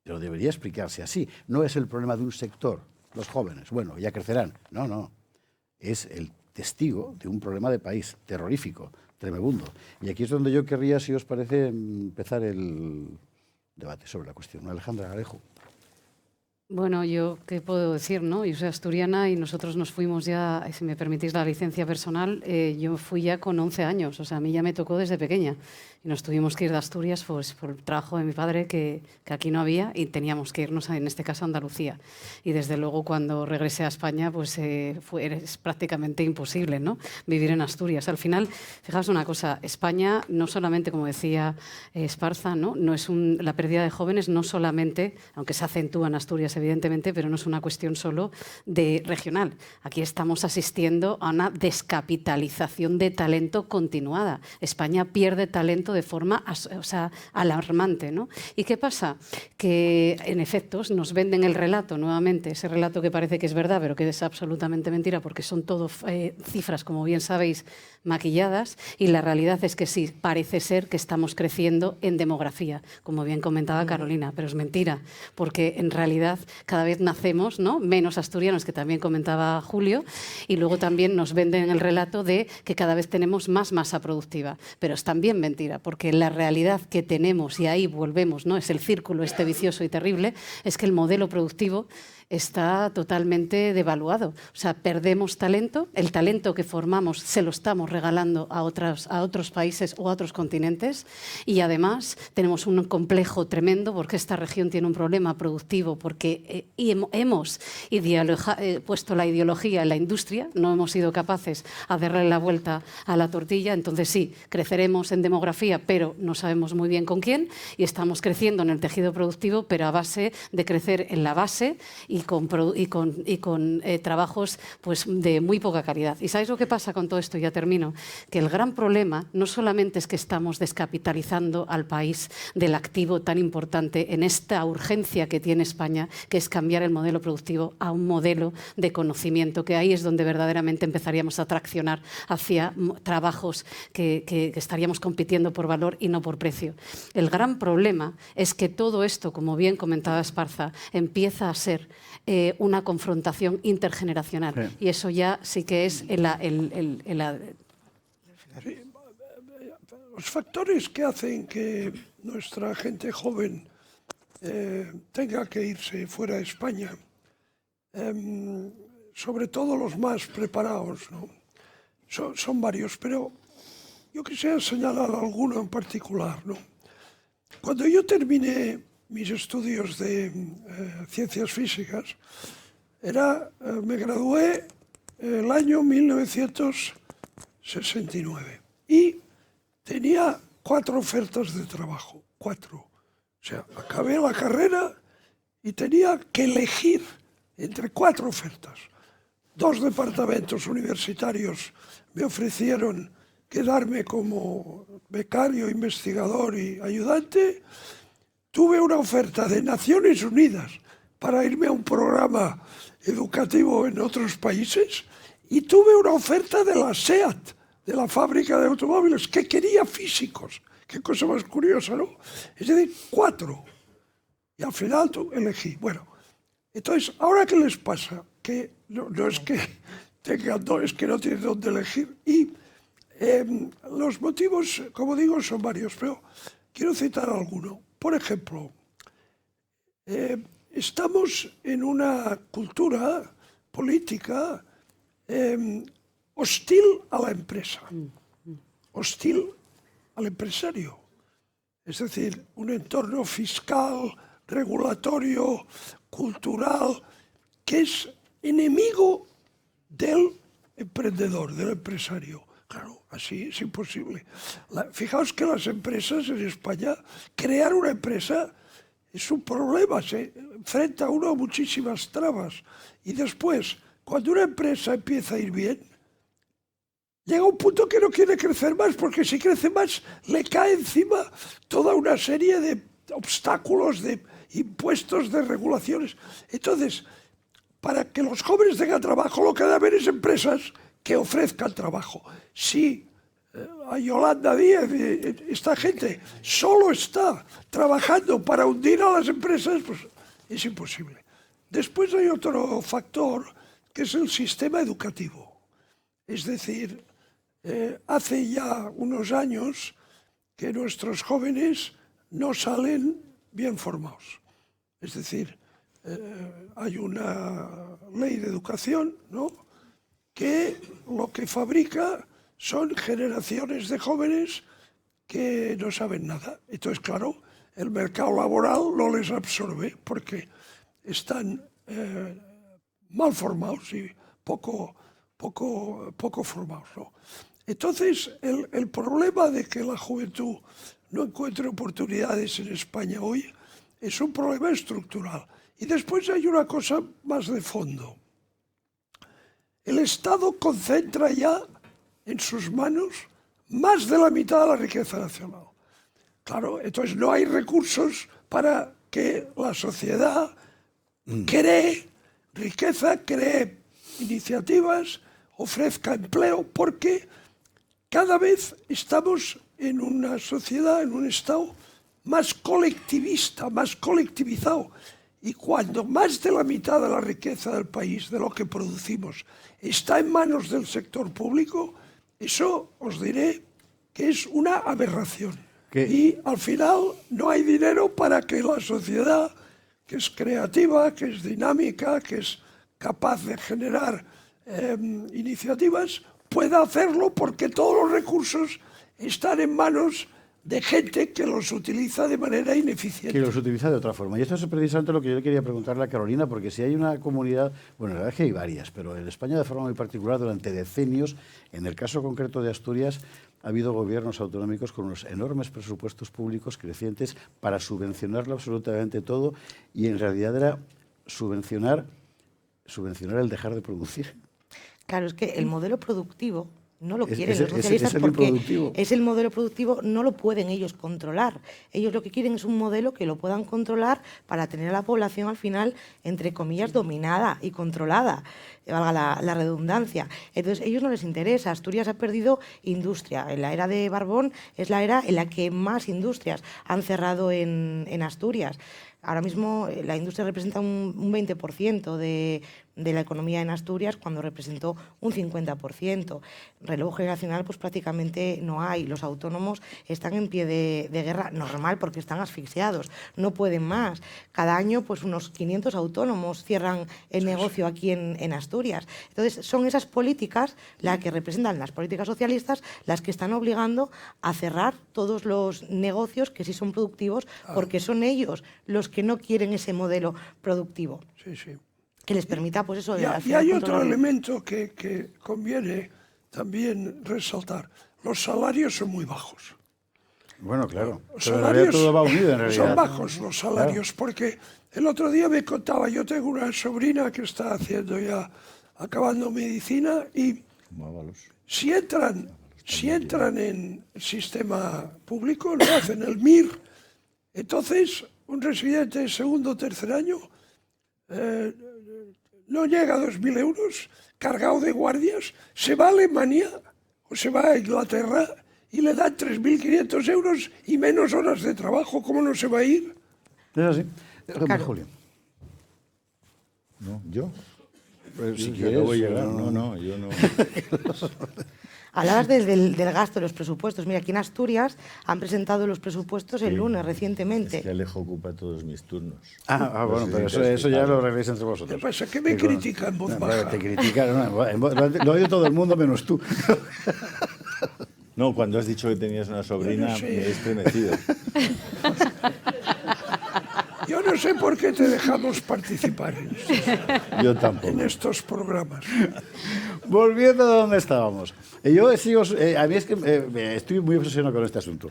Pero debería explicarse así. No es el problema de un sector, los jóvenes. Bueno, ya crecerán. No, no. Es el testigo de un problema de país terrorífico, tremebundo. Y aquí es donde yo querría, si os parece, empezar el debate sobre la cuestión. Alejandra Galejo. Bueno, yo qué puedo decir, ¿no? Yo soy asturiana y nosotros nos fuimos ya, si me permitís la licencia personal, yo fui ya con 11 años, o sea, a mí ya me tocó desde pequeña. Y nos tuvimos que ir de Asturias pues, por el trabajo de mi padre, que aquí no había, y teníamos que irnos, en este caso, a Andalucía. Y desde luego, cuando regresé a España, pues es prácticamente imposible, ¿no? Vivir en Asturias. Al final, fijaos una cosa, España no solamente, como decía Esparza, ¿no? No es la pérdida de jóvenes no solamente, aunque se acentúa en Asturias, evidentemente, pero no es una cuestión solo de regional. Aquí estamos asistiendo a una descapitalización de talento continuada. España pierde talento de forma alarmante, ¿no? ¿Y qué pasa? Que, en efecto, nos venden el relato nuevamente, ese relato que parece que es verdad, pero que es absolutamente mentira, porque son todo cifras, como bien sabéis, maquilladas, y la realidad es que sí, parece ser que estamos creciendo en demografía, como bien comentaba Carolina, pero es mentira, porque en realidad cada vez nacemos, ¿no? Menos asturianos, que también comentaba Julio, y luego también nos venden el relato de que cada vez tenemos más masa productiva, pero es también mentira, porque la realidad que tenemos, y ahí volvemos, ¿no? Es el círculo este vicioso y terrible, es que el modelo productivo está totalmente devaluado. O sea, perdemos talento, el talento que formamos se lo estamos regalando a otros países o a otros continentes, y además tenemos un complejo tremendo porque esta región tiene un problema productivo, porque hemos puesto la ideología en la industria, no hemos sido capaces de darle la vuelta a la tortilla. Entonces sí, creceremos en demografía, pero no sabemos muy bien con quién, y estamos creciendo en el tejido productivo, pero a base de crecer en la base y con trabajos pues, de muy poca calidad. ¿Y sabéis lo que pasa con todo esto? Ya termino. Que el gran problema no solamente es que estamos descapitalizando al país del activo tan importante en esta urgencia que tiene España, que es cambiar el modelo productivo a un modelo de conocimiento, que ahí es donde verdaderamente empezaríamos a traccionar hacia trabajos que estaríamos compitiendo por valor y no por precio. El gran problema es que todo esto, como bien comentaba Esparza, empieza a ser una confrontación intergeneracional. Sí. Y eso ya sí que es Los factores que hacen que nuestra gente joven tenga que irse fuera de España, sobre todo los más preparados, ¿no? Son varios, pero yo quisiera señalar alguno en particular, ¿no? Cuando yo terminé mis estudios de ciencias físicas, me gradué el año 1960. 69. Y tenía 4 ofertas de trabajo, 4. O sea, acabé la carrera y tenía que elegir entre 4 ofertas. 2 departamentos universitarios me ofrecieron quedarme como becario, investigador y ayudante. Tuve una oferta de Naciones Unidas para irme a un programa educativo en otros países y tuve una oferta de la SEAT, de la fábrica de automóviles, que quería físicos. Qué cosa más curiosa, ¿no? Es decir, 4. Y al final elegí. Bueno, entonces, ¿ahora qué les pasa? Que no es que tengan, es que no tienen dónde elegir. Y los motivos, como digo, son varios, pero quiero citar alguno. Por ejemplo, estamos en una cultura política hostil a la empresa, hostil al empresario. Es decir, un entorno fiscal, regulatorio, cultural, que es enemigo del emprendedor, del empresario. Claro, así es imposible. Fijaos que las empresas en España, crear una empresa es un problema, se enfrenta uno a muchísimas trabas. Y después, cuando una empresa empieza a ir bien, llega un punto que no quiere crecer más, porque si crece más le cae encima toda una serie de obstáculos, de impuestos, de regulaciones. Entonces, para que los jóvenes tengan trabajo, lo que debe haber es empresas que ofrezcan trabajo. Si a Yolanda Díaz, esta gente, solo está trabajando para hundir a las empresas, pues es imposible. Después hay otro factor, que es el sistema educativo. Es decir, hace ya unos años que nuestros jóvenes no salen bien formados. Es decir, hay una ley de educación, ¿no?, que lo que fabrica son generaciones de jóvenes que no saben nada. Entonces, claro, el mercado laboral no les absorbe porque están mal formados y poco formados, ¿no? Entonces, el problema de que la juventud no encuentre oportunidades en España hoy es un problema estructural. Y después hay una cosa más de fondo. El Estado concentra ya en sus manos más de la mitad de la riqueza nacional. Claro, entonces no hay recursos para que la sociedad cree riqueza, cree iniciativas, ofrezca empleo, porque cada vez estamos en una sociedad, en un Estado más colectivista, más colectivizado. Y cuando más de la mitad de la riqueza del país, de lo que producimos, está en manos del sector público, eso os diré que es una aberración. Y al final no hay dinero para que la sociedad, que es creativa, que es dinámica, que es capaz de generar iniciativas, pueda hacerlo porque todos los recursos están en manos de gente que los utiliza de manera ineficiente. Que los utiliza de otra forma. Y esto es precisamente lo que yo quería preguntarle a Carolina, porque si hay una comunidad, bueno, la verdad es que hay varias, pero en España de forma muy particular durante decenios, en el caso concreto de Asturias, ha habido gobiernos autonómicos con unos enormes presupuestos públicos crecientes para subvencionarlo absolutamente todo, y en realidad era subvencionar el dejar de producir. Claro, es que el modelo productivo no lo quieren los socialistas porque es el modelo productivo, no lo pueden ellos controlar. Ellos lo que quieren es un modelo que lo puedan controlar para tener a la población al final, entre comillas, dominada y controlada, valga la redundancia. Entonces, a ellos no les interesa. Asturias ha perdido industria. En la era de Barbón es la era en la que más industrias han cerrado en Asturias. Ahora mismo la industria representa un 20% de la economía en Asturias, cuando representó un 50%. Relevo generacional pues prácticamente no hay. Los autónomos están en pie de guerra, normal, porque están asfixiados, no pueden más. Cada año pues unos 500 autónomos cierran el negocio aquí en Asturias. Entonces son esas políticas, las que representan las políticas socialistas, las que están obligando a cerrar todos los negocios que sí son productivos, porque son ellos los que no quieren ese modelo productivo. Sí, sí. Que les permita, pues eso... Y hay otro elemento que conviene también resaltar. Los salarios son muy bajos. Bueno, claro. Los Pero en realidad todo va unido, en realidad. son bajos los salarios, porque el otro día me contaba, yo tengo una sobrina que está haciendo ya, acabando medicina, y si entran en el sistema público, lo hacen el MIR, entonces un residente de segundo o tercer año no llega a 2.000 euros, cargado de guardias, se va a Alemania o se va a Inglaterra y le dan 3.500 euros y menos horas de trabajo. ¿Cómo no se va a ir? Es así. Claro. Julio. No, ¿yo? Pues, si yo quieres, acabo de llegar. no. No, yo no. Hablabas del gasto de los presupuestos. Mira, aquí en Asturias han presentado los presupuestos el lunes, recientemente. Es que Alejo ocupa todos mis turnos. Bueno, pero eso ya lo arregláis entre vosotros. ¿Qué pasa? ¿Qué me critican en voz baja? Te critican, lo oye todo el mundo menos tú. No, cuando has dicho que tenías una sobrina, me he estremecido. Yo no sé por qué te dejamos participar Yo tampoco. en estos programas. Volviendo a donde estábamos. Yo sigo, a mí es que estoy muy obsesionado con este asunto.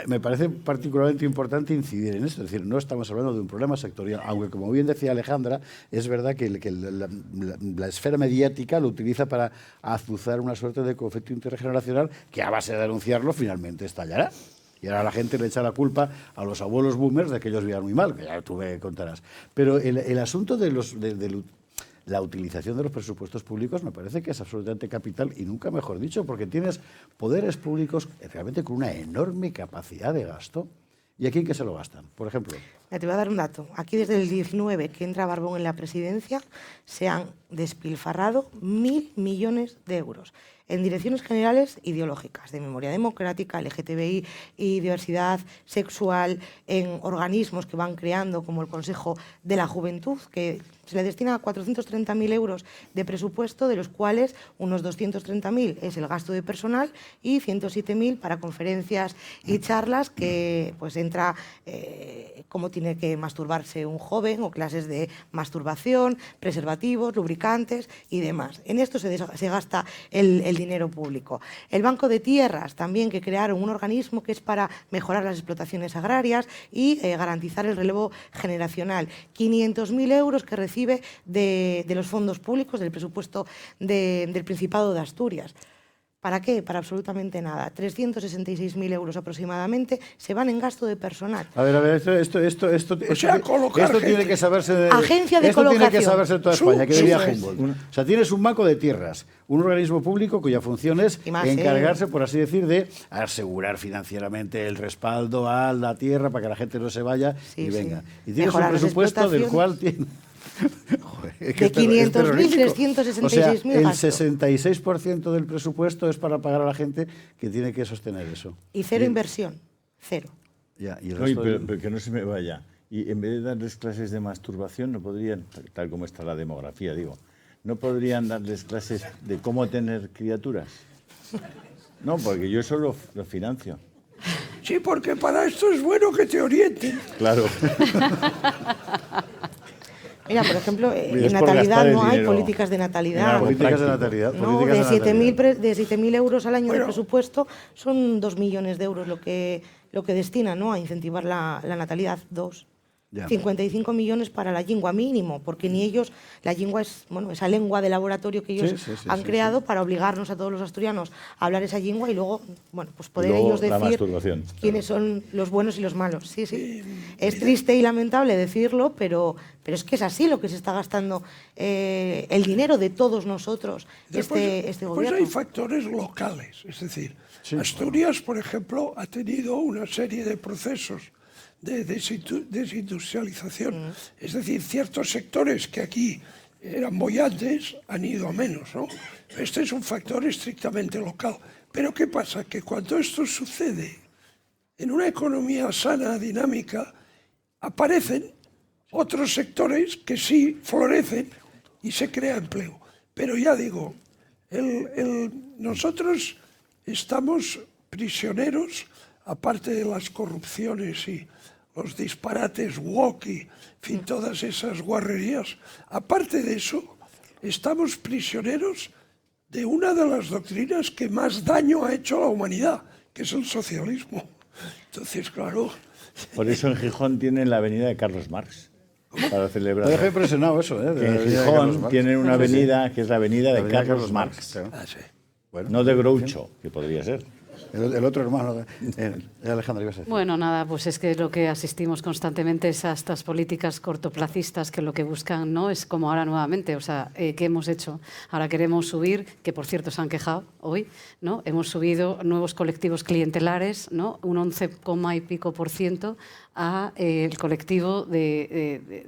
Me parece particularmente importante incidir en esto. Es decir, no estamos hablando de un problema sectorial, aunque, como bien decía Alejandra, es verdad que la esfera mediática lo utiliza para azuzar una suerte de conflicto intergeneracional que, a base de denunciarlo, finalmente estallará. Y ahora la gente le echa la culpa a los abuelos boomers de que ellos vivían muy mal, que ya tú me contarás. Pero el asunto de la utilización de los presupuestos públicos me parece que es absolutamente capital, y nunca mejor dicho, porque tienes poderes públicos realmente con una enorme capacidad de gasto. ¿Y aquí en qué se lo gastan? Por ejemplo. Te voy a dar un dato. Aquí desde el 19 que entra Barbón en la presidencia se han despilfarrado 1.000 millones de euros en direcciones generales ideológicas, de memoria democrática, LGTBI y diversidad sexual, en organismos que van creando como el Consejo de la Juventud, que se le destina 430.000 euros de presupuesto, de los cuales unos 230.000 es el gasto de personal y 107.000 para conferencias y charlas, que pues entra cómo tiene que masturbarse un joven, o clases de masturbación, preservativos, lubricantes y demás. En esto se gasta el dinero público. El Banco de Tierras también, que crearon un organismo que es para mejorar las explotaciones agrarias y garantizar el relevo generacional. 500.000 euros que recibe de los fondos públicos, del presupuesto del Principado de Asturias. ¿Para qué? Para absolutamente nada. 366.000 euros aproximadamente se van en gasto de personal. A ver, esto tiene que saberse Agencia de esto colocación. Tiene que saberse en toda España, que diría Humboldt. O sea, tienes un banco de tierras, un organismo público cuya función es encargarse, por así decir, de asegurar financieramente el respaldo a la tierra para que la gente no se vaya y venga. Y tienes un presupuesto del cual tiene... de 500.366.000 O sea, el 66% del presupuesto es para pagar a la gente que tiene que sostener eso. Y cero inversión, cero. Ya, y el resto pero que no se me vaya. Y en vez de darles clases de masturbación, no podrían, tal como está la demografía, digo, no podrían darles clases de cómo tener criaturas. No, porque yo eso lo financio. Sí, porque para esto es bueno que te orienten. Claro. Mira, por ejemplo, en natalidad no hay políticas de natalidad. Políticas de natalidad. No, de 7.000 euros al año de presupuesto son 2 millones de euros lo que destinan, ¿no?, a incentivar la natalidad. 55 millones para la lingua mínimo, porque ni ellos, la lingua es, bueno, esa lengua de laboratorio que ellos han creado para obligarnos a todos los asturianos a hablar esa lengua y luego, bueno, pues poder ellos decir quiénes son los buenos y los malos. Sí. Es triste y lamentable decirlo, pero es que es así lo que se está gastando el dinero de todos nosotros, este gobierno. Pues hay factores locales, es decir, Asturias, por ejemplo, ha tenido una serie de procesos de desindustrialización. Es decir, ciertos sectores que aquí eran bollantes han ido a menos, ¿no? Este es un factor estrictamente local. Pero ¿qué pasa? Que cuando esto sucede en una economía sana, dinámica, aparecen otros sectores que sí florecen y se crea empleo. Pero ya digo, nosotros estamos prisioneros, aparte de las corrupciones y los disparates woke y, en fin, todas esas guarrerías, aparte de eso, estamos prisioneros de una de las doctrinas que más daño ha hecho a la humanidad, que es el socialismo. Entonces, claro... Por eso en Gijón tienen la avenida de Carlos Marx, para celebrar. Me dejó impresionado eso, ¿eh? Que en Gijón tienen una avenida que es la avenida de Carlos Marx. Claro. sí. Bueno, no de Groucho, que podría ser. El otro hermano de Alejandra, ibas a decir. Bueno, nada, pues es que lo que asistimos constantemente es a estas políticas cortoplacistas que lo que buscan, ¿no? Es como ahora nuevamente, o sea, ¿qué hemos hecho? Ahora queremos subir, que por cierto se han quejado hoy, ¿no? Hemos subido nuevos colectivos clientelares, ¿no? Un 11, y pico % a el colectivo del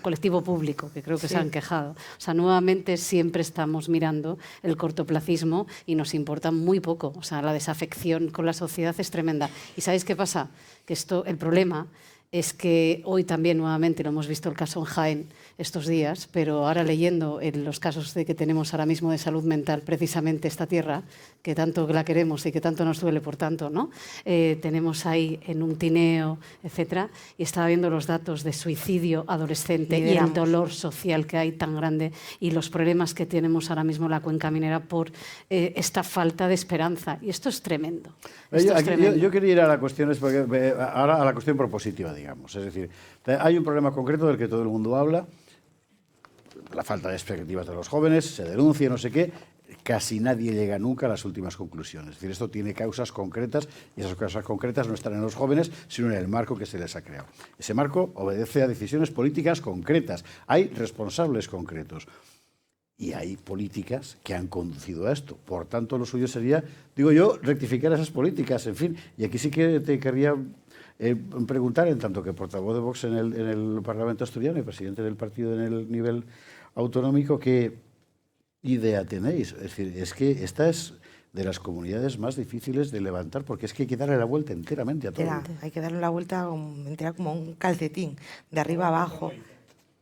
colectivo público, que creo que se han quejado. O sea, nuevamente siempre estamos mirando el cortoplacismo y nos importa muy poco. O sea, la desafección con la sociedad es tremenda. ¿Y sabéis qué pasa? Que el problema es que hoy también nuevamente lo hemos visto el caso en Jaén estos días, pero ahora leyendo los casos que tenemos ahora mismo de salud mental, precisamente esta tierra, que tanto la queremos y que tanto nos duele, por tanto, ¿no? Tenemos ahí en un tineo, etcétera, y estaba viendo los datos de suicidio adolescente y el dolor social que hay tan grande y los problemas que tenemos ahora mismo en la cuenca minera por esta falta de esperanza. Y esto es tremendo. Yo quería ir a la cuestión, ahora a la cuestión propositiva, digamos. Es decir, hay un problema concreto del que todo el mundo habla, la falta de expectativas de los jóvenes, se denuncia, no sé qué, casi nadie llega nunca a las últimas conclusiones. Es decir, esto tiene causas concretas y esas causas concretas no están en los jóvenes, sino en el marco que se les ha creado. Ese marco obedece a decisiones políticas concretas. Hay responsables concretos. Y hay políticas que han conducido a esto. Por tanto, lo suyo sería, digo yo, rectificar esas políticas. En fin, y aquí sí que te querría preguntar, en tanto que portavoz de Vox en el Parlamento asturiano y presidente del partido en el nivel autonómico, ¿qué idea tenéis? Es decir, es que esta es de las comunidades más difíciles de levantar, porque es que hay que darle la vuelta enteramente a todo. Hay que darle la vuelta entera como un calcetín, de arriba abajo.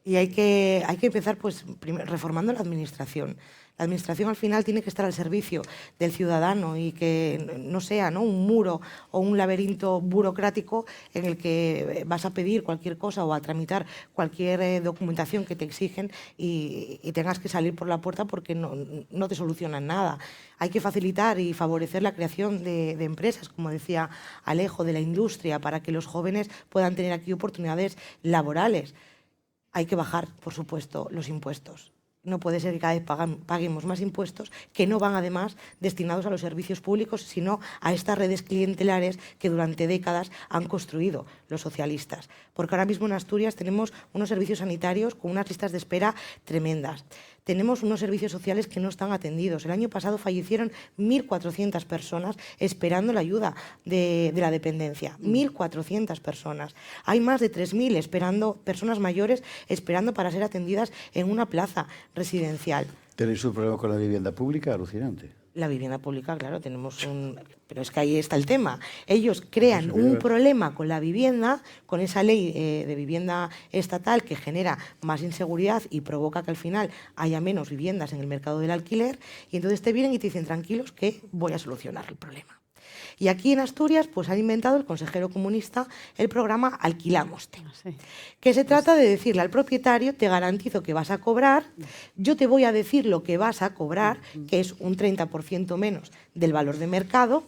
Y hay que empezar pues, reformando la administración. La administración al final tiene que estar al servicio del ciudadano y que no sea, ¿no?, un muro o un laberinto burocrático en el que vas a pedir cualquier cosa o a tramitar cualquier documentación que te exigen y tengas que salir por la puerta porque no te solucionan nada. Hay que facilitar y favorecer la creación de empresas, como decía Alejo, de la industria, para que los jóvenes puedan tener aquí oportunidades laborales. Hay que bajar, por supuesto, los impuestos. No puede ser que cada vez paguemos más impuestos que no van además destinados a los servicios públicos, sino a estas redes clientelares que durante décadas han construido los socialistas. Porque ahora mismo en Asturias tenemos unos servicios sanitarios con unas listas de espera tremendas. Tenemos unos servicios sociales que no están atendidos. El año pasado fallecieron 1.400 personas esperando la ayuda de la dependencia. 1.400 personas. Hay más de 3.000 personas mayores esperando para ser atendidas en una plaza residencial. ¿Tenéis un problema con la vivienda pública? Alucinante. La vivienda pública, claro, tenemos un... Pero es que ahí está el tema. Ellos crean un problema con la vivienda, con esa ley de vivienda estatal que genera más inseguridad y provoca que al final haya menos viviendas en el mercado del alquiler, y entonces te vienen y te dicen, tranquilos, que voy a solucionar el problema. Y aquí en Asturias pues han inventado el consejero comunista el programa Alquilamoste, que se trata de decirle al propietario, te garantizo que vas a cobrar, yo te voy a decir lo que vas a cobrar, que es un 30% menos del valor de mercado,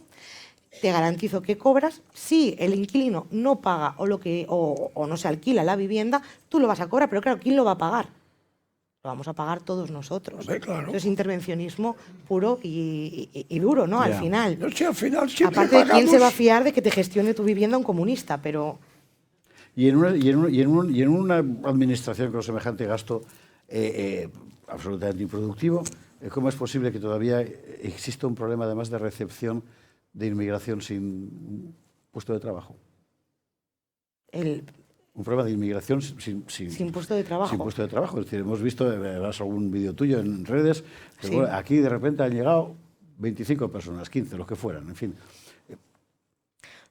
te garantizo que cobras, si el inquilino no paga o no se alquila la vivienda, tú lo vas a cobrar, pero claro, ¿quién lo va a pagar? Lo vamos a pagar todos nosotros. Claro. Es intervencionismo puro y duro, ¿no? Yeah. Al final. No, sí, al final siempre aparte, pagamos... ¿quién se va a fiar de que te gestione tu vivienda un comunista? Pero... Y en una administración con semejante gasto absolutamente improductivo, ¿cómo es posible que todavía exista un problema además de recepción de inmigración sin puesto de trabajo? Un problema de inmigración sin puesto de trabajo. Sin puesto de trabajo. Es decir, hemos visto, verás algún vídeo tuyo en redes, que Sí. bueno, aquí de repente han llegado 25 personas, 15, los que fueran, en fin.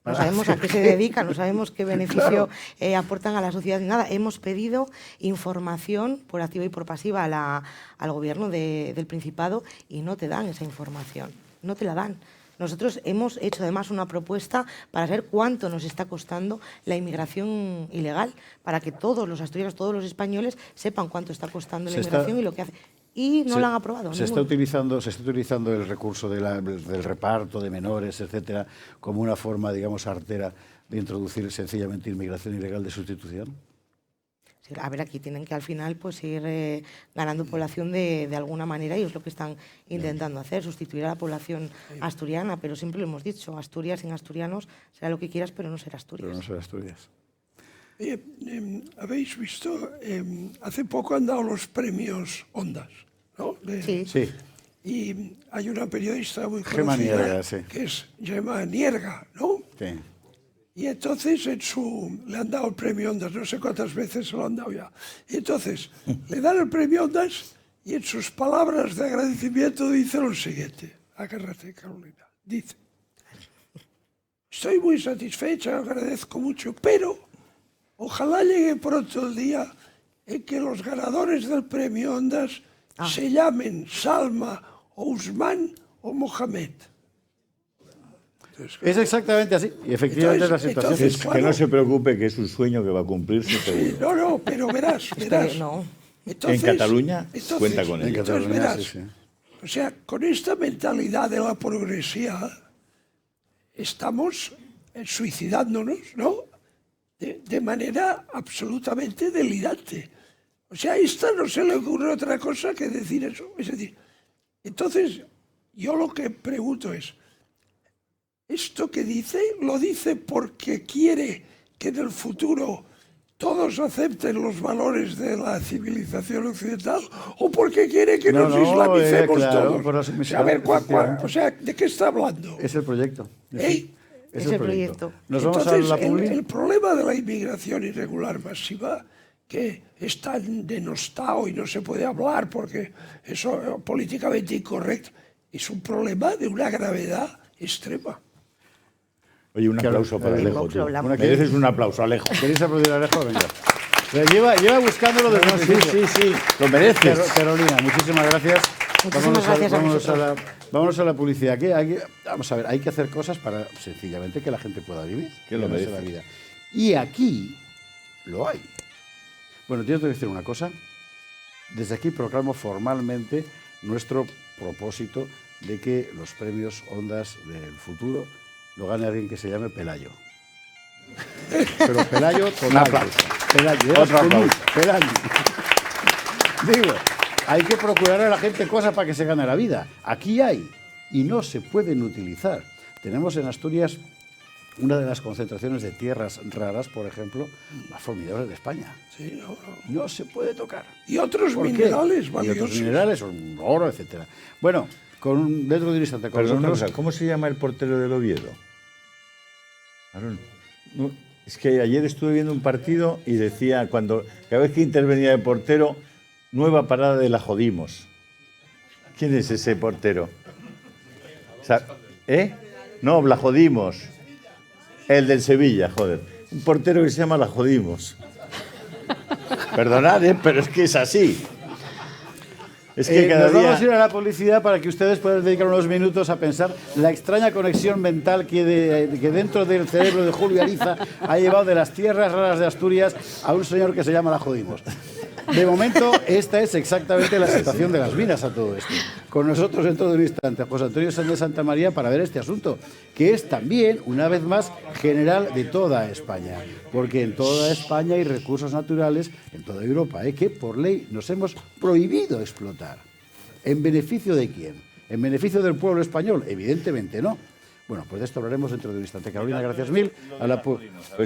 No sabemos a qué se dedican, no sabemos qué beneficio aportan a la sociedad ni nada. Hemos pedido información por activa y por pasiva al gobierno del Principado y no te dan esa información, no te la dan. Nosotros hemos hecho además una propuesta para saber cuánto nos está costando la inmigración ilegal, para que todos los asturianos, todos los españoles sepan cuánto está costando la inmigración y lo que hace. y no lo han aprobado. Se está utilizando el recurso del reparto de menores, etcétera, como una forma, digamos, artera de introducir sencillamente inmigración ilegal de sustitución. Sí, a ver, aquí tienen que al final pues ir ganando población de alguna manera y es lo que están intentando hacer, sustituir a la población asturiana, pero siempre lo hemos dicho, Asturias sin asturianos será lo que quieras, pero no será Asturias. Pero no será Asturias. Habéis visto, hace poco han dado los premios Ondas, ¿no? Sí. Y hay una periodista muy Gemma conocida Nierga, sí. que es Gemma Nierga, ¿no? Sí. Y entonces le han dado el premio Ondas, no sé cuántas veces se lo han dado ya. Y entonces le dan el premio Ondas y en sus palabras de agradecimiento dice lo siguiente. Agárrate, Carolina. Dice, estoy muy satisfecha, agradezco mucho, pero ojalá llegue pronto el día en que los ganadores del premio Ondas se llamen Salma o Usman o Mohamed. Es exactamente así, y efectivamente es la situación. Entonces, que no se preocupe, que es un sueño que va a cumplirse seguro. No, pero verás. Entonces, en Cataluña cuenta con ello. Entonces verás, o sea, con esta mentalidad de la progresía estamos suicidándonos, ¿no? De manera absolutamente delirante. O sea, a esta no se le ocurre otra cosa que decir eso. Es decir, entonces, yo lo que pregunto es, ¿esto que dice, lo dice porque quiere que en el futuro todos acepten los valores de la civilización occidental o porque quiere que nos islamicemos todos? A ver, o sea, ¿de qué está hablando? Es el proyecto. Es el proyecto. Nos vamos Entonces, a la el problema de la inmigración irregular masiva, que es tan denostado y no se puede hablar porque eso es políticamente incorrecto, es un problema de una gravedad extrema. Oye, un aplauso para Alejo, tío. Mereces un aplauso, Alejo. ¿Queréis aplaudir a Alejo? Venga. Lleva buscándolo desde un principio. Sí, lo mereces. Carolina, muchísimas gracias. Muchísimas gracias a vosotros. Vámonos a la publicidad. Vamos a ver, hay que hacer cosas para sencillamente que la gente pueda vivir. Que lo merece la vida. Y aquí lo hay. Bueno, yo te voy a decir una cosa. Desde aquí proclamo formalmente nuestro propósito de que los premios Ondas del futuro lo gane alguien que se llame Pelayo. Pero Pelayo total. Pelayo. Otro aplauso. Pelayo. Digo, hay que procurar a la gente cosas para que se gane la vida. Aquí hay y no se pueden utilizar. Tenemos en Asturias una de las concentraciones de tierras raras, por ejemplo, más formidables de España. Sí, no se puede tocar. Y otros minerales valiosos. Y otros minerales, oro, etcétera. Bueno, dentro de un instante con nosotros. ¿Cómo se llama el portero del Oviedo? No, es que ayer estuve viendo un partido y decía, cada vez que intervenía el portero, nueva parada de la jodimos. ¿Quién es ese portero? No, la jodimos. El del Sevilla, joder. Un portero que se llama la jodimos. Perdonad, pero es que es así. Es que cada día... Vamos a ir a la publicidad para que ustedes puedan dedicar unos minutos a pensar la extraña conexión mental que dentro del cerebro de Julio Ariza ha llevado de las tierras raras de Asturias a un señor que se llama la jodimos. De momento, esta es exactamente la situación de las minas a todo esto. Con nosotros dentro de un instante, José Antonio Sánchez Santa María, para ver este asunto, que es también, una vez más, general de toda España. Porque en toda España hay recursos naturales, en toda Europa, que por ley nos hemos prohibido explotar. ¿En beneficio de quién? ¿En beneficio del pueblo español? Evidentemente no. Bueno, pues de esto hablaremos dentro de un instante. Carolina, gracias mil.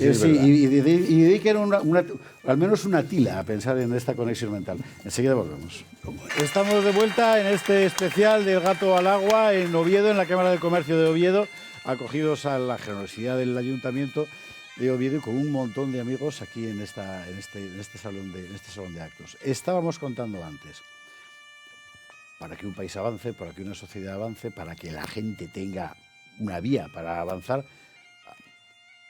Y dediquen al menos una tila a pensar en esta conexión mental. Enseguida volvemos. Estamos de vuelta en este especial del Gato al Agua en Oviedo, en la Cámara de Comercio de Oviedo, acogidos a la generosidad del Ayuntamiento de Oviedo y con un montón de amigos aquí en este salón de actos. Estábamos contando antes, para que un país avance, para que una sociedad avance, para que la gente tenga una vía para avanzar,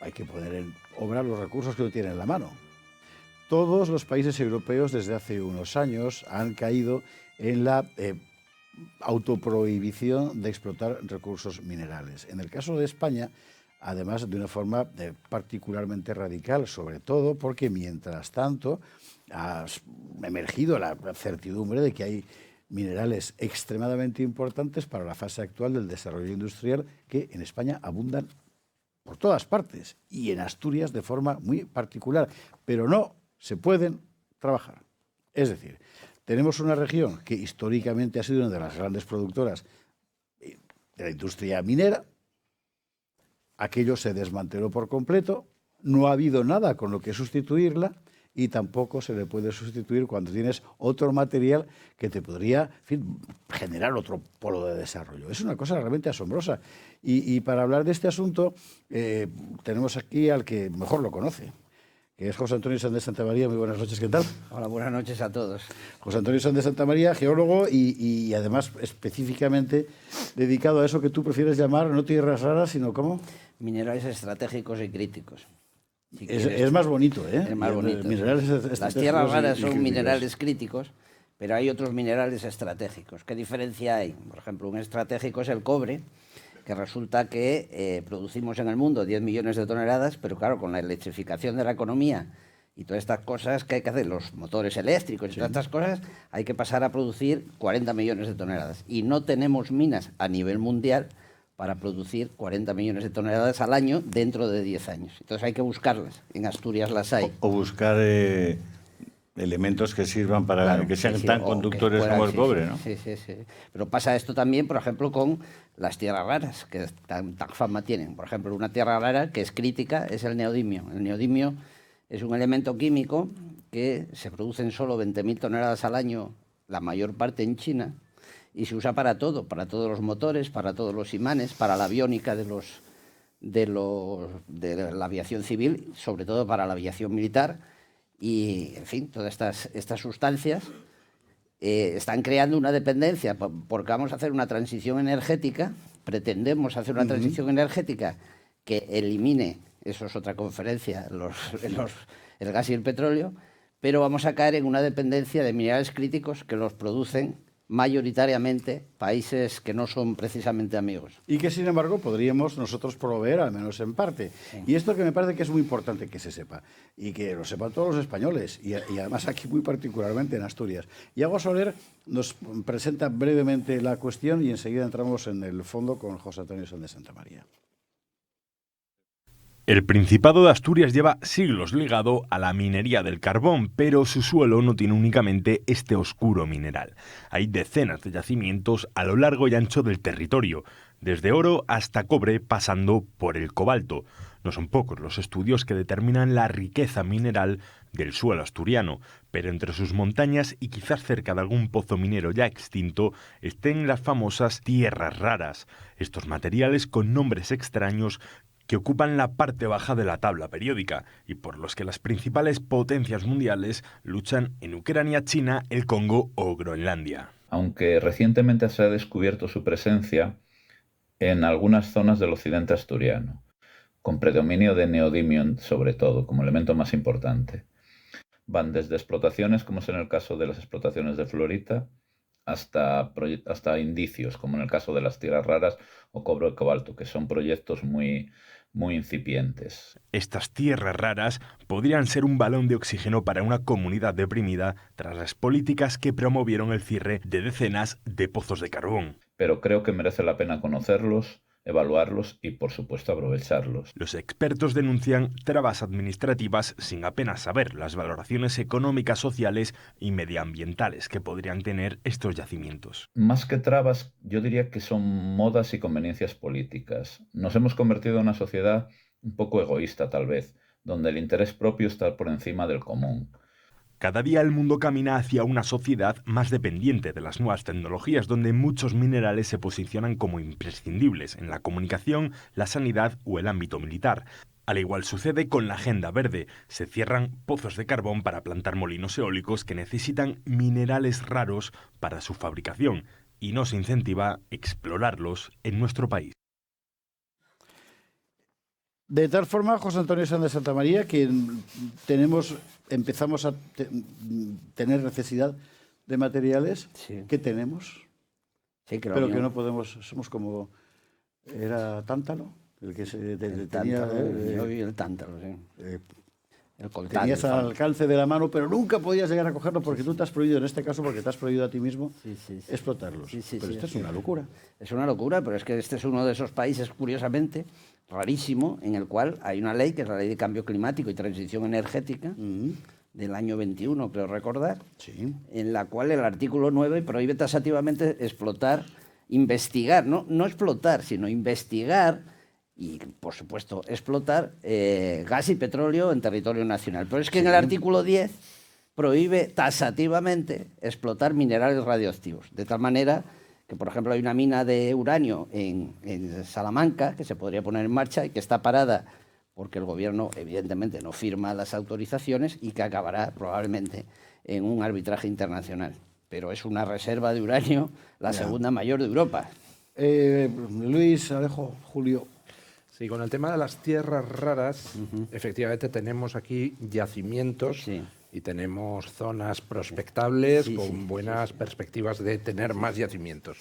hay que poner en obra los recursos que uno tiene en la mano. Todos los países europeos desde hace unos años han caído en la autoprohibición de explotar recursos minerales. En el caso de España, además de una forma particularmente radical, sobre todo porque mientras tanto ha emergido la certidumbre de que hay minerales extremadamente importantes para la fase actual del desarrollo industrial que en España abundan por todas partes y en Asturias de forma muy particular, pero no se pueden trabajar. Es decir, tenemos una región que históricamente ha sido una de las grandes productoras de la industria minera. Aquello se desmanteló por completo, no ha habido nada con lo que sustituirla y tampoco se le puede sustituir cuando tienes otro material que te podría, en fin, generar otro polo de desarrollo. Es una cosa realmente asombrosa. Y para hablar de este asunto tenemos aquí al que mejor lo conoce, que es José Antonio Sanz de Santamaría. Muy buenas noches, ¿qué tal? Hola, buenas noches a todos. José Antonio Sanz de Santamaría, geólogo y además específicamente dedicado a eso que tú prefieres llamar no tierras raras, sino ¿cómo? Minerales estratégicos y críticos. Si es más bonito, ¿eh? Es más bonito. Las tierras raras son minerales críticos, pero hay otros minerales estratégicos. ¿Qué diferencia hay? Por ejemplo, un estratégico es el cobre, que resulta que producimos en el mundo 10 millones de toneladas, pero claro, con la electrificación de la economía y todas estas cosas que hay que hacer, los motores eléctricos y todas estas cosas, hay que pasar a producir 40 millones de toneladas. Y no tenemos minas a nivel mundial para producir 40 millones de toneladas al año dentro de 10 años. Entonces hay que buscarlas. En Asturias las hay. O buscar elementos que sirvan para que sean tan conductores como el cobre, ¿no? Sí. Pero pasa esto también, por ejemplo, con las tierras raras, que tan fama tienen. Por ejemplo, una tierra rara que es crítica es el neodimio. El neodimio es un elemento químico que se produce en solo 20.000 toneladas al año, la mayor parte en China, y se usa para todo, para todos los motores, para todos los imanes, para la aviónica de la aviación civil, sobre todo para la aviación militar. Y, en fin, todas estas sustancias están creando una dependencia, porque vamos a hacer una transición energética, pretendemos hacer una transición energética que elimine, eso es otra conferencia, el gas y el petróleo, pero vamos a caer en una dependencia de minerales críticos que los producen mayoritariamente países que no son precisamente amigos. Y que, sin embargo, podríamos nosotros proveer, al menos en parte. Sí. Y esto que me parece que es muy importante que se sepa, y que lo sepan todos los españoles, y además aquí muy particularmente en Asturias. Iago Soler nos presenta brevemente la cuestión y enseguida entramos en el fondo con José Antonio Sanz de Santamaría. El Principado de Asturias lleva siglos ligado a la minería del carbón, pero su suelo no tiene únicamente este oscuro mineral. Hay decenas de yacimientos a lo largo y ancho del territorio, desde oro hasta cobre, pasando por el cobalto. No son pocos los estudios que determinan la riqueza mineral del suelo asturiano, pero entre sus montañas y quizás cerca de algún pozo minero ya extinto estén las famosas tierras raras, estos materiales con nombres extraños que ocupan la parte baja de la tabla periódica y por los que las principales potencias mundiales luchan en Ucrania, China, el Congo o Groenlandia. Aunque recientemente se ha descubierto su presencia en algunas zonas del occidente asturiano, con predominio de neodimio sobre todo, como elemento más importante. Van desde explotaciones, como es en el caso de las explotaciones de fluorita, hasta indicios, como en el caso de las tierras raras o cobre y cobalto, que son proyectos muy incipientes. Estas tierras raras podrían ser un balón de oxígeno para una comunidad deprimida tras las políticas que promovieron el cierre de decenas de pozos de carbón. Pero creo que merece la pena conocerlos, evaluarlos y, por supuesto, aprovecharlos. Los expertos denuncian trabas administrativas sin apenas saber las valoraciones económicas, sociales y medioambientales que podrían tener estos yacimientos. Más que trabas, yo diría que son modas y conveniencias políticas. Nos hemos convertido en una sociedad un poco egoísta, tal vez, donde el interés propio está por encima del común. Cada día el mundo camina hacia una sociedad más dependiente de las nuevas tecnologías, donde muchos minerales se posicionan como imprescindibles en la comunicación, la sanidad o el ámbito militar. Al igual sucede con la agenda verde. Se cierran pozos de carbón para plantar molinos eólicos que necesitan minerales raros para su fabricación y no se incentiva explorarlos en nuestro país. De tal forma, José Antonio Sanz de Santamaría, que empezamos a tener necesidad de materiales que tenemos, pero que no podemos, somos como, era tántalo, el que se tenía... Yo vi el tántalo, sí. Tenías al alcance de la mano, pero nunca podías llegar a cogerlo porque tú te has prohibido, en este caso, porque te has prohibido a ti mismo explotarlos. Pero esto es una locura. Es una locura, pero es que este es uno de esos países, curiosamente, rarísimo, en el cual hay una ley, que es la Ley de Cambio Climático y Transición Energética, del año 21, creo recordar, en la cual el artículo 9 prohíbe taxativamente explotar, investigar, no explotar, sino investigar y, por supuesto, explotar gas y petróleo en territorio nacional. Pero es que en el artículo 10 prohíbe taxativamente explotar minerales radioactivos, de tal manera que, por ejemplo, hay una mina de uranio en Salamanca que se podría poner en marcha y que está parada porque el gobierno, evidentemente, no firma las autorizaciones y que acabará probablemente en un arbitraje internacional. Pero es una reserva de uranio, la segunda mayor de Europa. Luis, Alejo, Julio. Sí, con el tema de las tierras raras, efectivamente tenemos aquí yacimientos y tenemos zonas prospectables con buenas perspectivas de tener más yacimientos.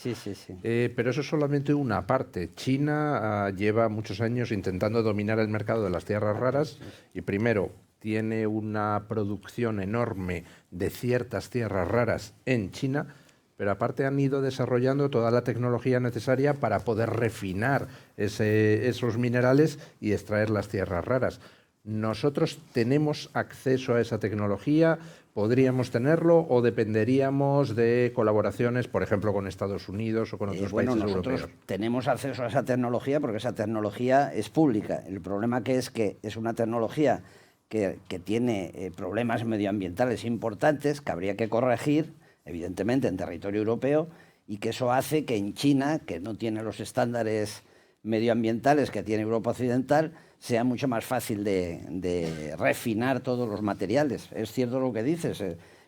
Pero eso es solamente una parte. China lleva muchos años intentando dominar el mercado de las tierras raras y primero tiene una producción enorme de ciertas tierras raras en China, pero aparte han ido desarrollando toda la tecnología necesaria para poder refinar esos minerales y extraer las tierras raras. ¿Nosotros tenemos acceso a esa tecnología? ¿Podríamos tenerlo o dependeríamos de colaboraciones, por ejemplo, con Estados Unidos o con otros países nosotros europeos? Tenemos acceso a esa tecnología porque esa tecnología es pública. El problema que es una tecnología que tiene problemas medioambientales importantes que habría que corregir, evidentemente, en territorio europeo, y que eso hace que en China, que no tiene los estándares medioambientales que tiene Europa Occidental, sea mucho más fácil de refinar todos los materiales. Es cierto lo que dices,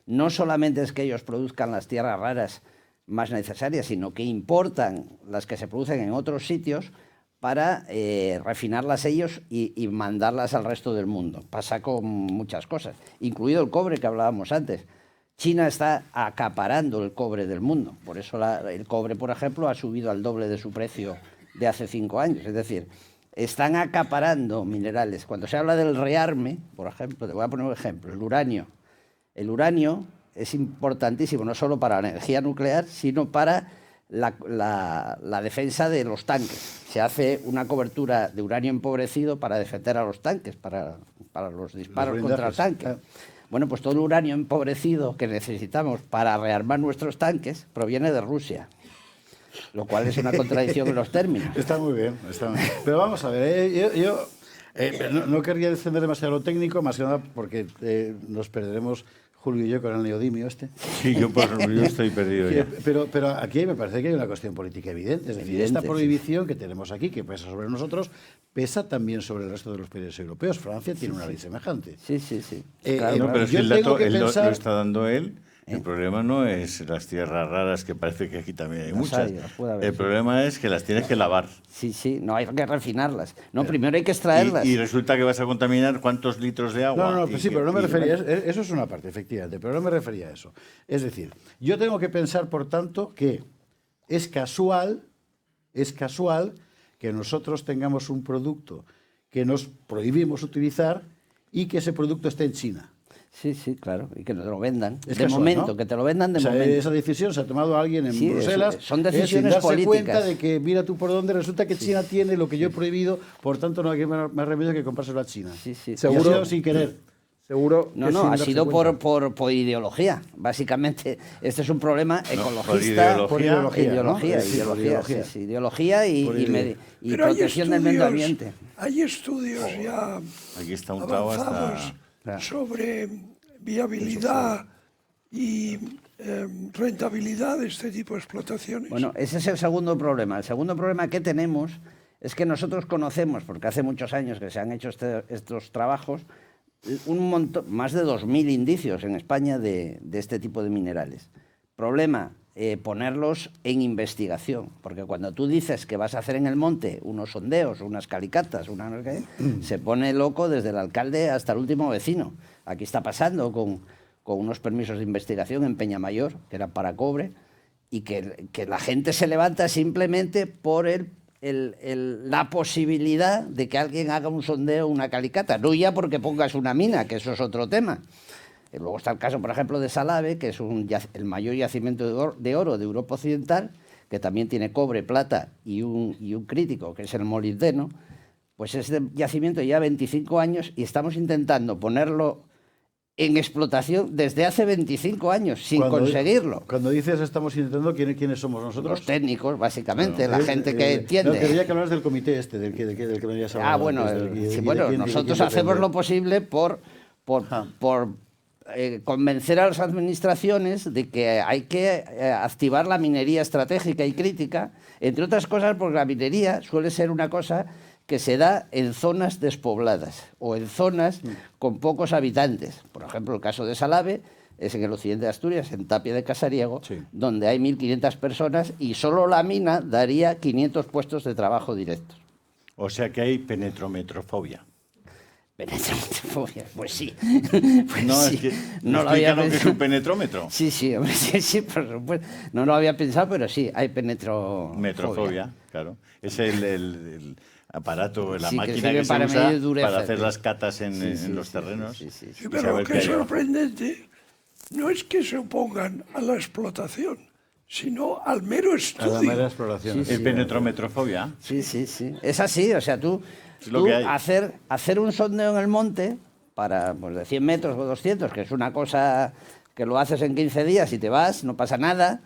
no solamente es que ellos produzcan las tierras raras más necesarias, sino que importan las que se producen en otros sitios para refinarlas ellos y mandarlas al resto del mundo. Pasa con muchas cosas, incluido el cobre que hablábamos antes. China está acaparando el cobre del mundo, por eso el cobre, por ejemplo, ha subido al doble de su precio de hace 5 años, es decir, están acaparando minerales. Cuando se habla del rearme, por ejemplo, te voy a poner un ejemplo, el uranio. El uranio es importantísimo no solo para la energía nuclear, sino para la defensa de los tanques. Se hace una cobertura de uranio empobrecido para defender a los tanques, para los disparos contra el tanque. Bueno, pues todo el uranio empobrecido que necesitamos para rearmar nuestros tanques proviene de Rusia, lo cual es una contradicción en los términos. Está muy bien, está muy bien. Pero vamos a ver, yo no querría descender demasiado lo técnico, más que nada porque nos perderemos Julio y yo con el neodimio este. Sí, yo estoy perdido ya. Pero aquí me parece que hay una cuestión política evidente. Es decir, esta prohibición que tenemos aquí, que pesa sobre nosotros, pesa también sobre el resto de los países europeos. Francia tiene una ley semejante. Sí. Claro, no, pero si el dato lo está dando él. El problema no es las tierras raras, que parece que aquí también hay muchas. El problema es que las tienes que lavar. Sí, no hay que refinarlas. No, primero hay que extraerlas. Y resulta que vas a contaminar cuántos litros de agua. No, pues sí, pero no me refería. Eso es una parte, efectivamente, pero no me refería a eso. Es decir, yo tengo que pensar, por tanto, que es casual que nosotros tengamos un producto que nos prohibimos utilizar y que ese producto esté en China. Sí, claro, y que te lo vendan. Es de casual, momento, ¿no? Que te lo vendan de momento. Esa decisión se ha tomado alguien en Bruselas. Son decisiones sin darse políticas. Cuenta de que, mira tú por dónde, resulta que China tiene lo que yo he prohibido, por tanto no hay más remedio que comprárselo a China. Seguro, y ha sido sin querer. Seguro. No, ha sido por ideología. Básicamente, este es un problema ecologista. Por ideología. Ideología y protección del medio ambiente. Hay estudios ya aquí está un avanzados sobre viabilidad y rentabilidad de este tipo de explotaciones. Bueno, ese es el segundo problema. El segundo problema que tenemos es que nosotros conocemos, porque hace muchos años que se han hecho estos trabajos, un montón, más de 2.000 indicios en España de este tipo de minerales. Problema, ponerlos en investigación, porque cuando tú dices que vas a hacer en el monte unos sondeos, unas calicatas, se pone loco desde el alcalde hasta el último vecino. Aquí está pasando con unos permisos de investigación en Peñamayor, que eran para cobre, y que la gente se levanta simplemente por el la posibilidad de que alguien haga un sondeo, una calicata, no ya porque pongas una mina, que eso es otro tema. Luego está el caso, por ejemplo, de Salave, que es el mayor yacimiento de oro de Europa Occidental, que también tiene cobre, plata y un crítico, que es el molibdeno. Pues este yacimiento lleva 25 años y estamos intentando ponerlo en explotación desde hace 25 años, sin conseguirlo. Cuando dices estamos intentando, ¿quiénes somos nosotros? Los técnicos, básicamente, la gente que entiende. No, quería que hablas del comité del que venías hablando. Bueno, nosotros hacemos lo posible por convencer a las administraciones de que hay que activar la minería estratégica y crítica, entre otras cosas porque la minería suele ser una cosa que se da en zonas despobladas o en zonas con pocos habitantes. Por ejemplo, el caso de Salave es en el occidente de Asturias, en Tapia de Casariego, donde hay 1.500 personas y solo la mina daría 500 puestos de trabajo directos. O sea que hay penetrometrofobia. Penetrometrofobia, pues sí. Pues no, sí. Es que no lo había pensado. ¿Qué es un penetrómetro? Sí, hombre, sí, por supuesto. No lo había pensado, pero sí, hay metrofobia, claro. Es el aparato, la máquina que se para usa para hacer las catas en los terrenos. Sí, pero lo que es sorprendente no es que se opongan a la explotación, sino al mero estudio. A la mera exploración. El penetrometrofobia. Sí. Es así, o sea, tú hacer un sondeo en el monte para de 100 metros o 200, que es una cosa que lo haces en 15 días y te vas, no pasa nada.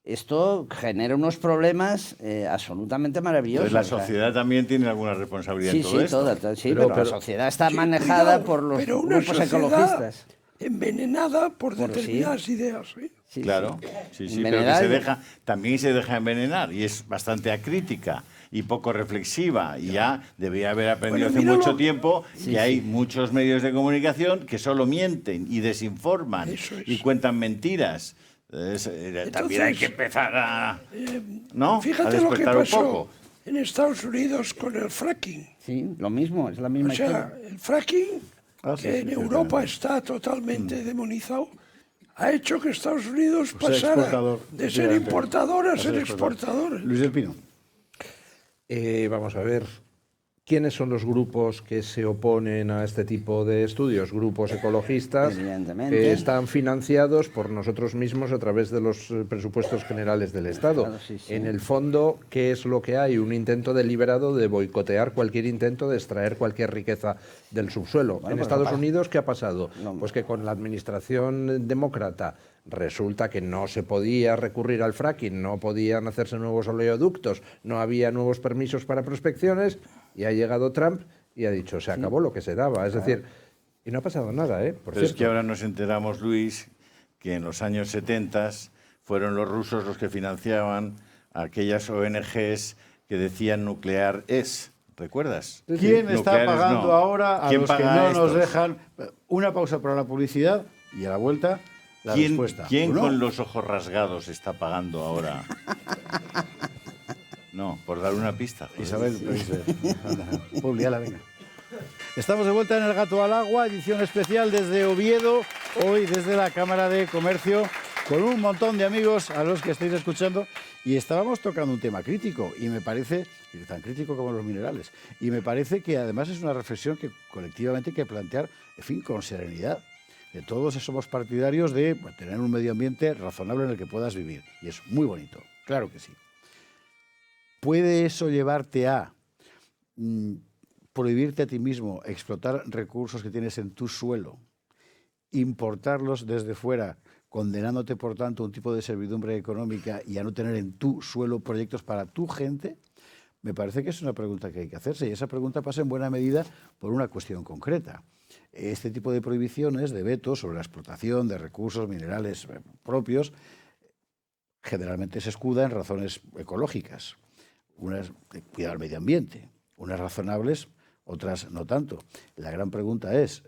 Esto genera unos problemas absolutamente maravillosos. Entonces, la sociedad también tiene alguna responsabilidad en todo esto. Pero la sociedad está manejada por los grupos ecologistas. Envenenada por determinadas ideas. Sí, claro, pero que también se deja envenenar y es bastante acrítica y poco reflexiva, y ya debería haber aprendido hace mucho tiempo que hay muchos medios de comunicación que solo mienten y desinforman y cuentan mentiras. Entonces, también hay que empezar a fíjate lo que pasó en Estados Unidos con el fracking. Sí, lo mismo, es la misma historia. El fracking, que en Europa está totalmente demonizado, ha hecho que Estados Unidos pasara de ser importador a ser exportador. Luis del Pino. Vamos a ver, ¿quiénes son los grupos que se oponen a este tipo de estudios? Grupos ecologistas que están financiados por nosotros mismos a través de los presupuestos generales del Estado. Claro, En el fondo, ¿qué es lo que hay? Un intento deliberado de boicotear cualquier intento de extraer cualquier riqueza del subsuelo. En Estados Unidos, ¿qué ha pasado? Pues que con la administración demócrata resulta que no se podía recurrir al fracking, no podían hacerse nuevos oleoductos, no había nuevos permisos para prospecciones, y ha llegado Trump y ha dicho, se acabó lo que se daba. Es decir, y no ha pasado nada, por cierto. Es que ahora nos enteramos, Luis, que en los años 70 fueron los rusos los que financiaban a aquellas ONGs que decían nuclear es. ¿Recuerdas? ¿Quién está pagando ahora a los que no nos dejan? Una pausa para la publicidad y a la vuelta la respuesta. ¿Quién con los ojos rasgados está pagando ahora? No, por dar una pista. Isabel, publicala, venga. Estamos de vuelta en El Gato al Agua, edición especial desde Oviedo, hoy desde la Cámara de Comercio, con un montón de amigos a los que estáis escuchando, y estábamos tocando un tema crítico, y me parece, tan crítico como los minerales, y me parece que además es una reflexión que colectivamente hay que plantear, en fin, con serenidad. Que todos somos partidarios de tener un medio ambiente razonable en el que puedas vivir, y es muy bonito, claro que sí. ¿Puede eso llevarte a prohibirte a ti mismo explotar recursos que tienes en tu suelo, importarlos desde fuera, condenándote por tanto a un tipo de servidumbre económica y a no tener en tu suelo proyectos para tu gente? Me parece que es una pregunta que hay que hacerse, y esa pregunta pasa en buena medida por una cuestión concreta. Este tipo de prohibiciones, de vetos sobre la explotación de recursos minerales propios, generalmente se escuda en razones ecológicas. Unas de cuidar el medio ambiente, unas razonables, otras no tanto. La gran pregunta es,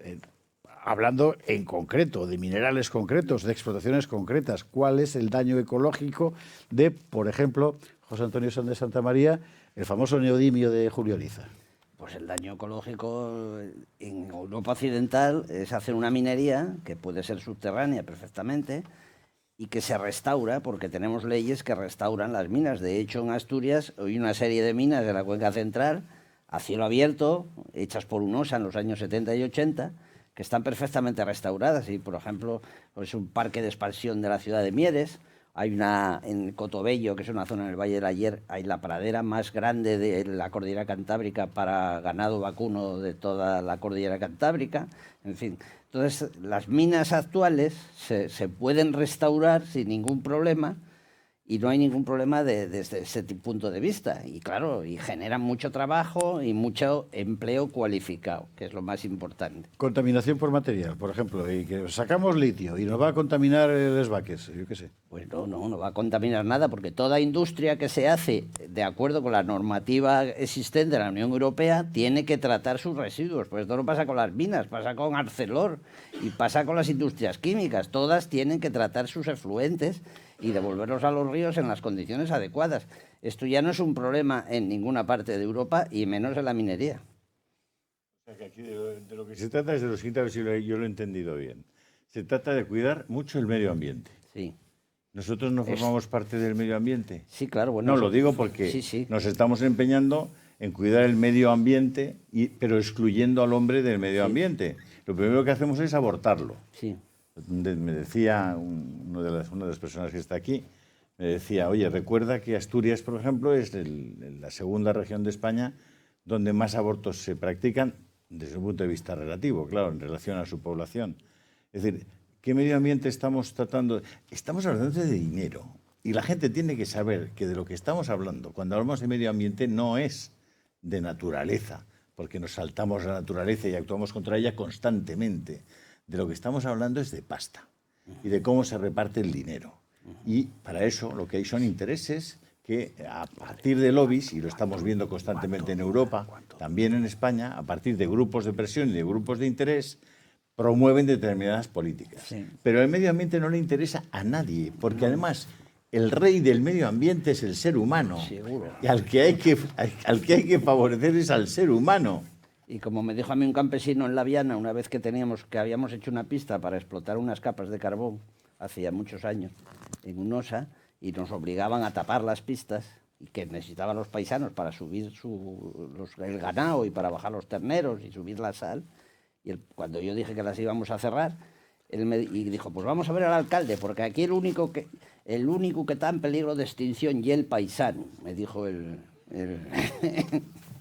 hablando en concreto de minerales concretos, de explotaciones concretas, ¿cuál es el daño ecológico de, por ejemplo, José Antonio Sanz de Santa María, el famoso neodimio de Julio Liza? Pues el daño ecológico en Europa Occidental es hacer una minería que puede ser subterránea perfectamente y que se restaura, porque tenemos leyes que restauran las minas. De hecho, en Asturias hay una serie de minas de la cuenca central, a cielo abierto, hechas por UNOSA en los años 70 y 80, que están perfectamente restauradas. Y, por ejemplo, es un parque de expansión de la ciudad de Mieres. Hay una en Cotobello, que es una zona en el Valle del Ayer, hay la pradera más grande de la cordillera cantábrica para ganado vacuno de toda la cordillera cantábrica. En fin, entonces las minas actuales se pueden restaurar sin ningún problema, y no hay ningún problema desde ese punto de vista. Y claro, y generan mucho trabajo y mucho empleo cualificado, que es lo más importante. Contaminación por material, por ejemplo, y que sacamos litio y nos va a contaminar los vaques, yo qué sé. Pues no va a contaminar nada, porque toda industria que se hace de acuerdo con la normativa existente de la Unión Europea tiene que tratar sus residuos. Pues esto no pasa con las minas, pasa con Arcelor y pasa con las industrias químicas. Todas tienen que tratar sus efluentes y devolverlos a los ríos en las condiciones adecuadas. Esto ya no es un problema en ninguna parte de Europa y menos en la minería. O sea que aquí de lo que se trata es de lo siguiente, a ver si yo lo he entendido bien. Se trata de cuidar mucho el medio ambiente. Sí. ¿Nosotros no formamos parte del medio ambiente? Sí, claro. Bueno, no, lo digo porque nos estamos empeñando en cuidar el medio ambiente, pero excluyendo al hombre del medio ambiente. Lo primero que hacemos es abortarlo. Sí. Me decía una de las personas que está aquí, me decía, oye, recuerda que Asturias, por ejemplo, es la segunda región de España donde más abortos se practican desde un punto de vista relativo, claro, en relación a su población. Es decir, ¿qué medio ambiente estamos tratando? Estamos hablando de dinero, y la gente tiene que saber que de lo que estamos hablando, cuando hablamos de medio ambiente, no es de naturaleza, porque nos saltamos la naturaleza y actuamos contra ella constantemente. De lo que estamos hablando es de pasta y de cómo se reparte el dinero. Y para eso lo que hay son intereses que a partir de lobbies, y lo estamos viendo constantemente en Europa, también en España, a partir de grupos de presión y de grupos de interés, promueven determinadas políticas. Sí. Pero el medio ambiente no le interesa a nadie, porque además el rey del medio ambiente es el ser humano. Seguro. Y al que hay que favorecer es al ser humano. Y como me dijo a mí un campesino en La Viana, una vez que habíamos hecho una pista para explotar unas capas de carbón, hacía muchos años, en UNOSA, y nos obligaban a tapar las pistas, y que necesitaban los paisanos para subir el ganado y para bajar los terneros y subir la sal, y cuando yo dije que las íbamos a cerrar, él me dijo, pues vamos a ver al alcalde, porque aquí el único que está en peligro de extinción y el paisano, me dijo el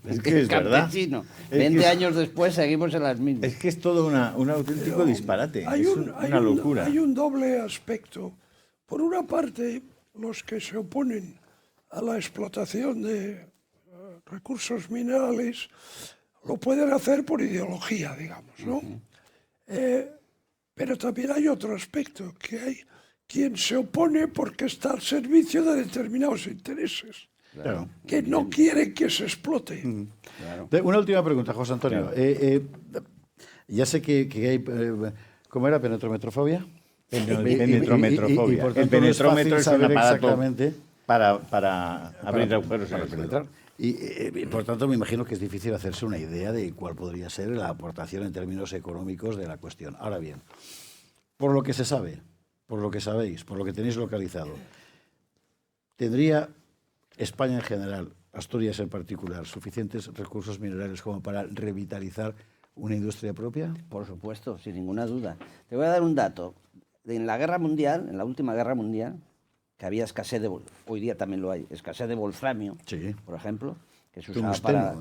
Es que es campesino. ¿Verdad? 20 años después seguimos en las mismas. Es que es todo un auténtico disparate. Hay una locura. Hay un doble aspecto. Por una parte, los que se oponen a la explotación de recursos minerales lo pueden hacer por ideología, digamos, ¿no? Pero también hay otro aspecto, que hay quien se opone porque está al servicio de determinados intereses. Claro. Que no quieren que se explote. Claro. Una última pregunta, José Antonio. Claro. Ya sé que hay... ¿Cómo era? ¿Penetrometrofobia? Penetrometrofobia. Y por tanto, el penetrómetro es un aparato para abrir agujeros en el penetrar. Y por tanto me imagino que es difícil hacerse una idea de cuál podría ser la aportación en términos económicos de la cuestión. Ahora bien, por lo que se sabe, por lo que sabéis, por lo que tenéis localizado, ¿tendría España en general, Asturias en particular, suficientes recursos minerales como para revitalizar una industria propia? Por supuesto, sin ninguna duda. Te voy a dar un dato. En la guerra mundial, en la última guerra mundial, que había escasez de... Hoy día también lo hay. Escasez de wolframio, por ejemplo, que se usaba para...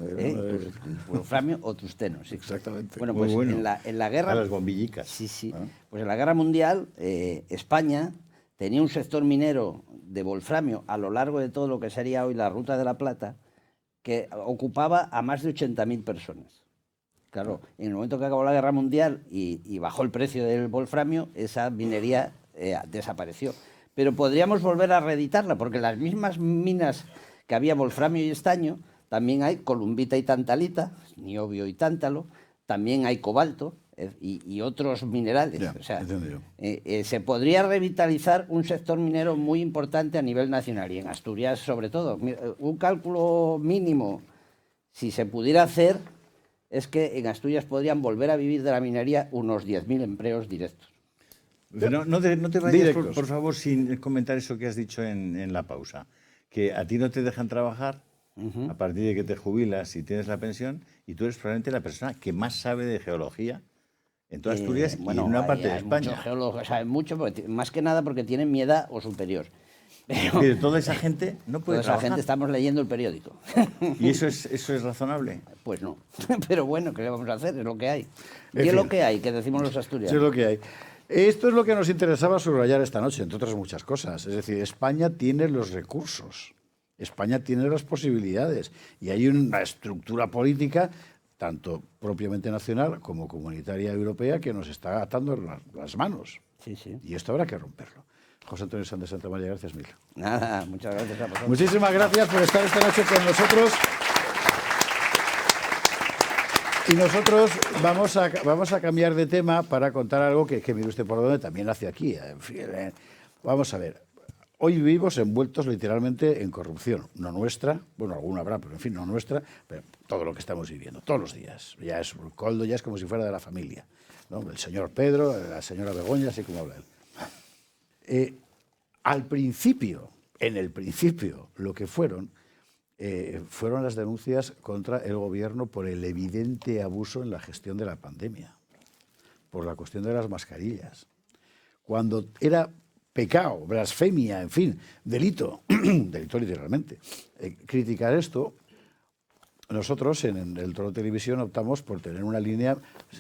wolframio o tungsteno, sí. Exactamente. Bueno, pues en la guerra... A las bombillicas. Sí. Pues en la guerra mundial, España tenía un sector minero de wolframio a lo largo de todo lo que sería hoy la Ruta de la Plata, que ocupaba a más de 80.000 personas. Claro, en el momento que acabó la Guerra Mundial y bajó el precio del wolframio, esa minería desapareció. Pero podríamos volver a reeditarla, porque en las mismas minas que había wolframio y estaño, también hay columbita y tantalita, niobio y tántalo, también hay cobalto y otros minerales. Ya, o sea, se podría revitalizar un sector minero muy importante a nivel nacional, y en Asturias sobre todo. Un cálculo mínimo, si se pudiera hacer, es que en Asturias podrían volver a vivir de la minería unos 10.000 empleos directos. Pero no te vayas, por favor, sin comentar eso que has dicho en la pausa. Que a ti no te dejan trabajar a partir de que te jubilas y tienes la pensión, y tú eres probablemente la persona que más sabe de geología en toda Asturias y en una parte de España. Muchos geólogos saben mucho, más que nada porque tienen mi edad o superior. Pero toda esa gente no puede trabajar. Toda esa gente estamos leyendo el periódico. ¿Y eso es razonable? Pues no. Pero bueno, ¿qué le vamos a hacer? Es lo que hay. ¿Qué es lo que hay? Que decimos los asturianos. Es lo que hay. Esto es lo que nos interesaba subrayar esta noche, entre otras muchas cosas. Es decir, España tiene los recursos, España tiene las posibilidades y hay una estructura política, tanto propiamente nacional como comunitaria europea, que nos está atando las manos. Sí, sí. Y esto habrá que romperlo. José Antonio Sanz de Santa María, gracias mil. Nada, muchas gracias a vosotros. Muchísimas gracias por estar esta noche con nosotros. Y nosotros vamos a cambiar de tema para contar algo que mire usted por dónde también hace aquí. En fin, vamos a ver. Hoy vivimos envueltos literalmente en corrupción. No nuestra, bueno, alguna habrá, pero en fin, no nuestra, pero todo lo que estamos viviendo, todos los días. Ya es Coldo, ya es como si fuera de la familia, ¿no? El señor Pedro, la señora Begoña, así como habla él. Al principio, en el principio, lo que fueron las denuncias contra el gobierno por el evidente abuso en la gestión de la pandemia, por la cuestión de las mascarillas. Cuando era pecado, blasfemia, en fin, delito literalmente, criticar esto, nosotros en el Toro Televisión optamos por tener una línea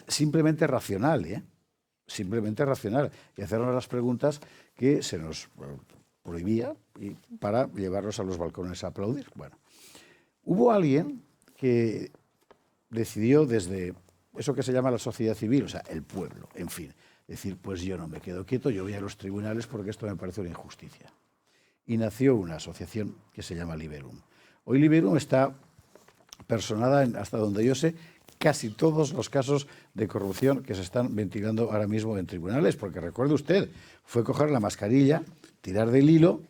simplemente racional, simplemente racional, y hacernos las preguntas que se nos prohibía para llevarlos a los balcones a aplaudir. Bueno, hubo alguien que decidió desde eso que se llama la sociedad civil, o sea, el pueblo, en fin, decir, pues yo no me quedo quieto, yo voy a los tribunales porque esto me parece una injusticia. Y nació una asociación que se llama Liberum. Hoy Liberum está personada en, hasta donde yo sé, casi todos los casos de corrupción que se están ventilando ahora mismo en tribunales, porque recuerde usted, fue coger la mascarilla, tirar del hilo,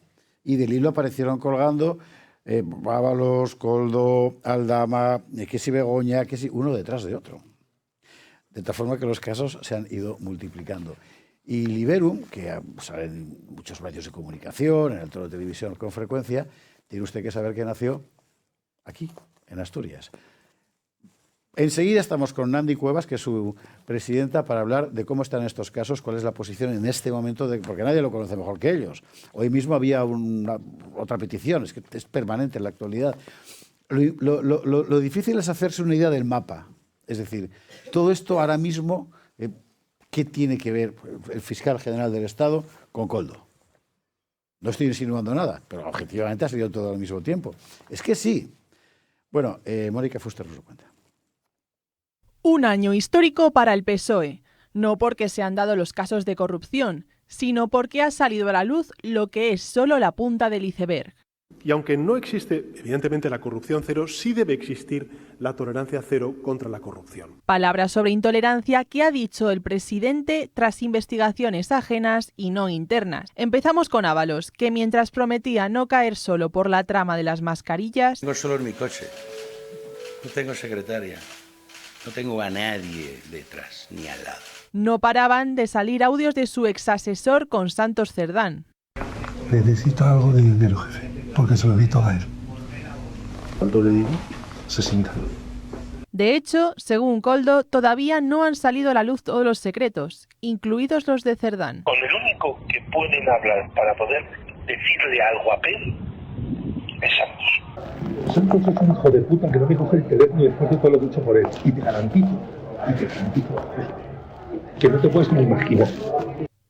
y del hilo aparecieron colgando Ábalos, Coldo, Aldama, que si Begoña, que si uno detrás de otro. De tal forma que los casos se han ido multiplicando. Y Liberum, que sale en muchos medios de comunicación, en el Toro de Televisión con frecuencia, tiene usted que saber que nació aquí, en Asturias. Enseguida estamos con Nandi Cuevas, que es su presidenta, para hablar de cómo están estos casos, cuál es la posición en este momento, porque nadie lo conoce mejor que ellos. Hoy mismo había otra petición, es que es permanente en la actualidad. Lo difícil es hacerse una idea del mapa. Es decir, todo esto ahora mismo, ¿qué tiene que ver el fiscal general del Estado con Coldo? No estoy insinuando nada, pero objetivamente ha sido todo al mismo tiempo. Es que sí. Bueno, Mónica Fuster nos lo cuenta. Un año histórico para el PSOE, no porque se han dado los casos de corrupción, sino porque ha salido a la luz lo que es solo la punta del iceberg. Y aunque no existe, evidentemente, la corrupción cero, sí debe existir la tolerancia cero contra la corrupción. Palabras sobre intolerancia que ha dicho el presidente tras investigaciones ajenas y no internas. Empezamos con Ábalos, que mientras prometía no caer solo por la trama de las mascarillas... Tengo solo en mi coche, no tengo secretaria, no tengo a nadie detrás ni al lado. No paraban de salir audios de su exasesor con Santos Cerdán. Necesito algo de dinero, jefe, porque se lo di todo a él. ¿Cuánto le digo? 60. De hecho, según Coldo, todavía no han salido a la luz todos los secretos, incluidos los de Cerdán. Con el único que pueden hablar para poder decirle algo a Pedro es Santos. Santos es un hijo de puta que no me coge el teléfono después de todo lo que he hecho por él. Y te garantizo que no te puedes ni imaginar.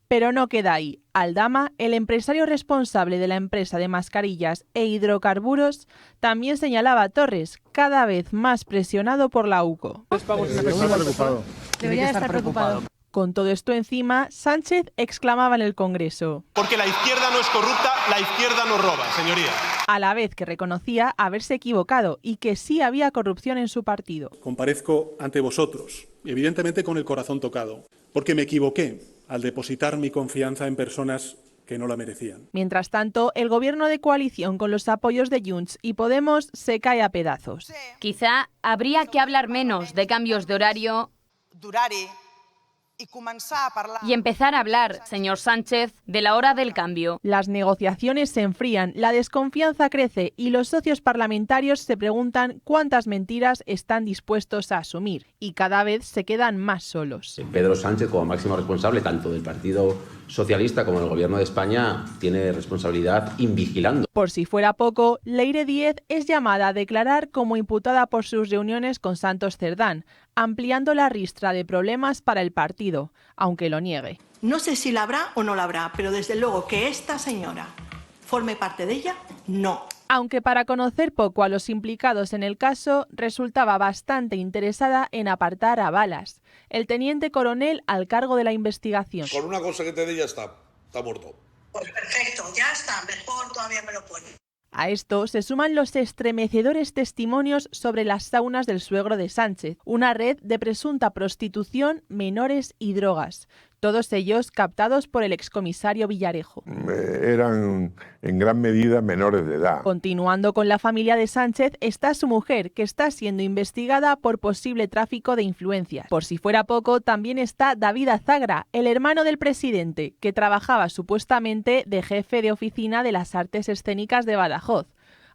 Pero no queda ahí. Aldama, el empresario responsable de la empresa de mascarillas e hidrocarburos, también señalaba a Torres, cada vez más presionado por la UCO. Debería estar preocupado. Con todo esto encima, Sánchez exclamaba en el Congreso: porque la izquierda no es corrupta, la izquierda no roba, señoría. A la vez que reconocía haberse equivocado y que sí había corrupción en su partido. Comparezco ante vosotros, evidentemente con el corazón tocado, porque me equivoqué al depositar mi confianza en personas que no la merecían. Mientras tanto, el gobierno de coalición con los apoyos de Junts y Podemos se cae a pedazos. Quizá habría que hablar menos de cambios de horario. Durare Y empezar a hablar, señor Sánchez, de la hora del cambio. Las negociaciones se enfrían, la desconfianza crece y los socios parlamentarios se preguntan cuántas mentiras están dispuestos a asumir y cada vez se quedan más solos. Pedro Sánchez, como máximo responsable tanto del Partido Socialista como del Gobierno de España, tiene responsabilidad invigilando. Por si fuera poco, Leire Díez es llamada a declarar como imputada por sus reuniones con Santos Cerdán, ampliando la ristra de problemas para el partido, aunque lo niegue. No sé si la habrá o no la habrá, pero desde luego que esta señora forme parte de ella, no. Aunque para conocer poco a los implicados en el caso, resultaba bastante interesada en apartar a Balas, el teniente coronel al cargo de la investigación. Con una cosa que te dé ya está muerto. Pues perfecto, ya está, mejor todavía me lo pone. A esto se suman los estremecedores testimonios sobre las saunas del suegro de Sánchez, una red de presunta prostitución, menores y drogas. Todos ellos captados por el excomisario Villarejo. Eran en gran medida menores de edad. Continuando con la familia de Sánchez está su mujer, que está siendo investigada por posible tráfico de influencias. Por si fuera poco, también está David Azagra, el hermano del presidente, que trabajaba supuestamente de jefe de oficina de las artes escénicas de Badajoz,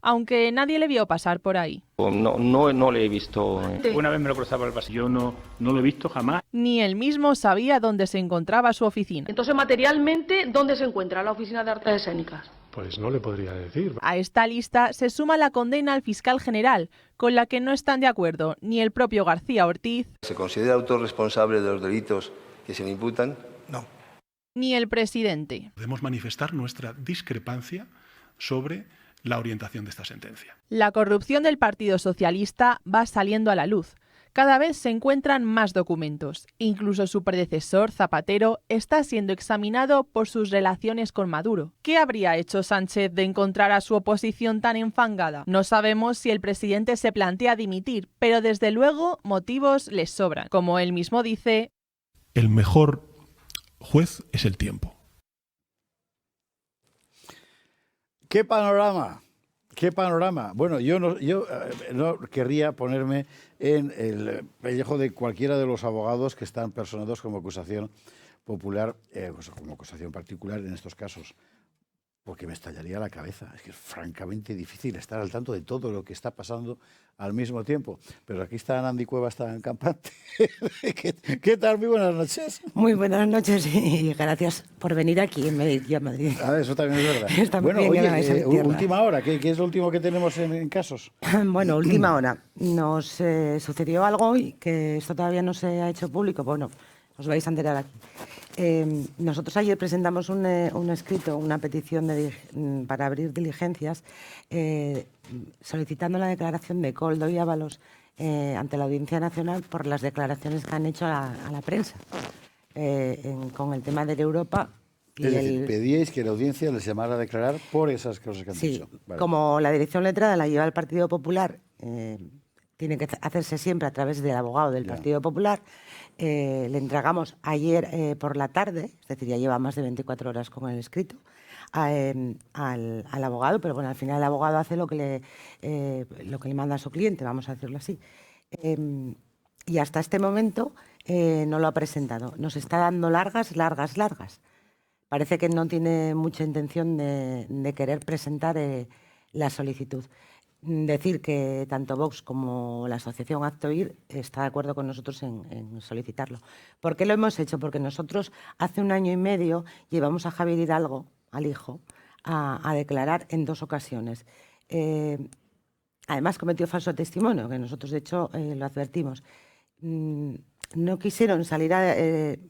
aunque nadie le vio pasar por ahí. No le he visto. Una vez me lo cruzaba por el pasillo, no lo he visto jamás. Ni él mismo sabía dónde se encontraba su oficina. Entonces, materialmente, ¿dónde se encuentra la oficina de artes escénicas? Pues no le podría decir. A esta lista se suma la condena al fiscal general, con la que no están de acuerdo ni el propio García Ortiz. ¿Se considera autor responsable de los delitos que se le imputan? No. Ni el presidente. Podemos manifestar nuestra discrepancia sobre la orientación de esta sentencia. La corrupción del Partido Socialista va saliendo a la luz. Cada vez se encuentran más documentos. Incluso su predecesor, Zapatero, está siendo examinado por sus relaciones con Maduro. ¿Qué habría hecho Sánchez de encontrar a su oposición tan enfangada? No sabemos si el presidente se plantea dimitir, pero desde luego motivos les sobran. Como él mismo dice, el mejor juez es el tiempo. ¡Qué panorama! ¡Qué panorama! Bueno, yo no querría ponerme en el pellejo de cualquiera de los abogados que están personados como acusación popular, como acusación particular en estos casos, porque me estallaría la cabeza. Es que es francamente difícil estar al tanto de todo lo que está pasando al mismo tiempo. Pero aquí está Andy Cuevas tan campante. ¿Qué tal? Muy buenas noches. Muy buenas noches y gracias por venir aquí en Madrid. Eso también es verdad. Está bueno, bien, oye, última hora. ¿Qué es lo último que tenemos en casos? Bueno, última hora. Nos sucedió algo hoy que esto todavía no se ha hecho público. Bueno, os vais a enterar aquí. Nosotros ayer presentamos un escrito, una petición para abrir diligencias solicitando la declaración de Koldo y Ábalos ante la Audiencia Nacional por las declaraciones que han hecho a la prensa con el tema de Europa. Es decir, pedíais que la audiencia les llamara a declarar por esas cosas que han dicho. Vale. Como la dirección letrada la lleva el Partido Popular, tiene que hacerse siempre a través del abogado del Partido Popular. Le entregamos ayer por la tarde, es decir, ya lleva más de 24 horas con el escrito, al abogado, pero bueno, al final el abogado hace lo que le manda a su cliente, vamos a decirlo así. Y hasta este momento no lo ha presentado. Nos está dando largas. Parece que no tiene mucha intención de querer presentar la solicitud. Decir que tanto Vox como la asociación Actoir está de acuerdo con nosotros en solicitarlo. ¿Por qué lo hemos hecho? Porque nosotros hace 1 año y medio llevamos a Javier Hidalgo, al hijo, a declarar en 2 ocasiones. Además cometió falso testimonio, que nosotros de hecho lo advertimos. No quisieron salir a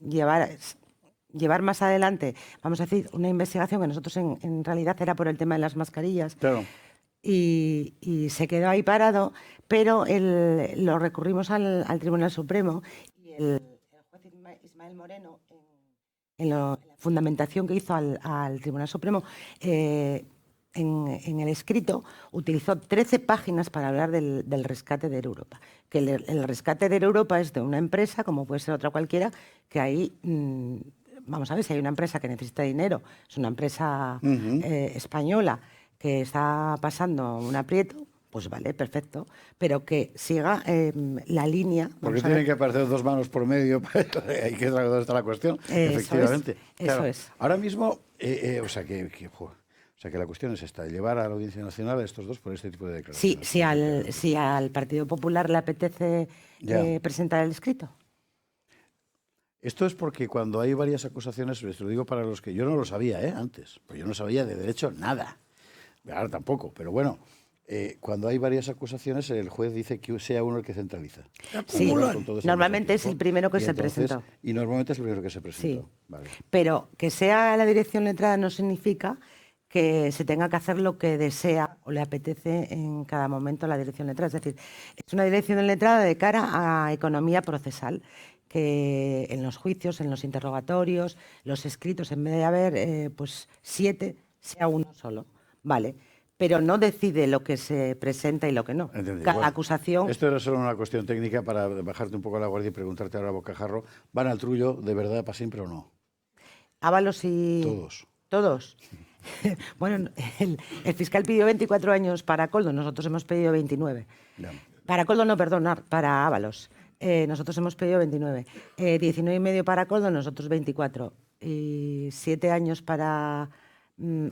llevar más adelante, vamos a decir, una investigación que nosotros en realidad era por el tema de las mascarillas. Claro. Y se quedó ahí parado, pero lo recurrimos al Tribunal Supremo y el juez Ismael Moreno, en la fundamentación que hizo al Tribunal Supremo, en el escrito utilizó 13 páginas para hablar del rescate de Europa. Que el rescate de Europa es de una empresa, como puede ser otra cualquiera, que ahí... vamos a ver, si hay una empresa que necesita dinero, es una empresa española, que está pasando un aprieto, pues vale, perfecto, pero que siga la línea. Porque tienen que aparecer 2 manos por medio, hay que saber dónde está la cuestión, efectivamente. Eso es. Ahora mismo, o sea que la cuestión es esta, llevar a la Audiencia Nacional a estos dos por este tipo de declaraciones. Sí, si al Partido Popular le apetece presentar el escrito. Esto es porque cuando hay varias acusaciones, les lo digo para los que yo no lo sabía antes, pues yo no sabía de derecho nada, ahora tampoco, pero bueno, cuando hay varias acusaciones el juez dice que sea uno el que centraliza. Sí, normalmente es el primero que se presentó. Y normalmente es el primero que se presentó. Sí. Vale. Pero que sea la dirección letrada no significa que se tenga que hacer lo que desea o le apetece en cada momento la dirección letrada. Es decir, es una dirección letrada de cara a economía procesal, que en los juicios, en los interrogatorios, los escritos, en vez de haber 7, sea uno solo. Vale. Pero no decide lo que se presenta y lo que no. Cada acusación... Esto era solo una cuestión técnica para bajarte un poco la guardia y preguntarte ahora a bocajarro, ¿van al trullo de verdad para siempre o no? Ábalos y... ¿Todos? Bueno, el fiscal pidió 24 años para Koldo, nosotros hemos pedido 29. Ya. Para Koldo no, perdón, para Ábalos. Nosotros hemos pedido 29. 19 y medio para Koldo, nosotros 24. Y 7 años para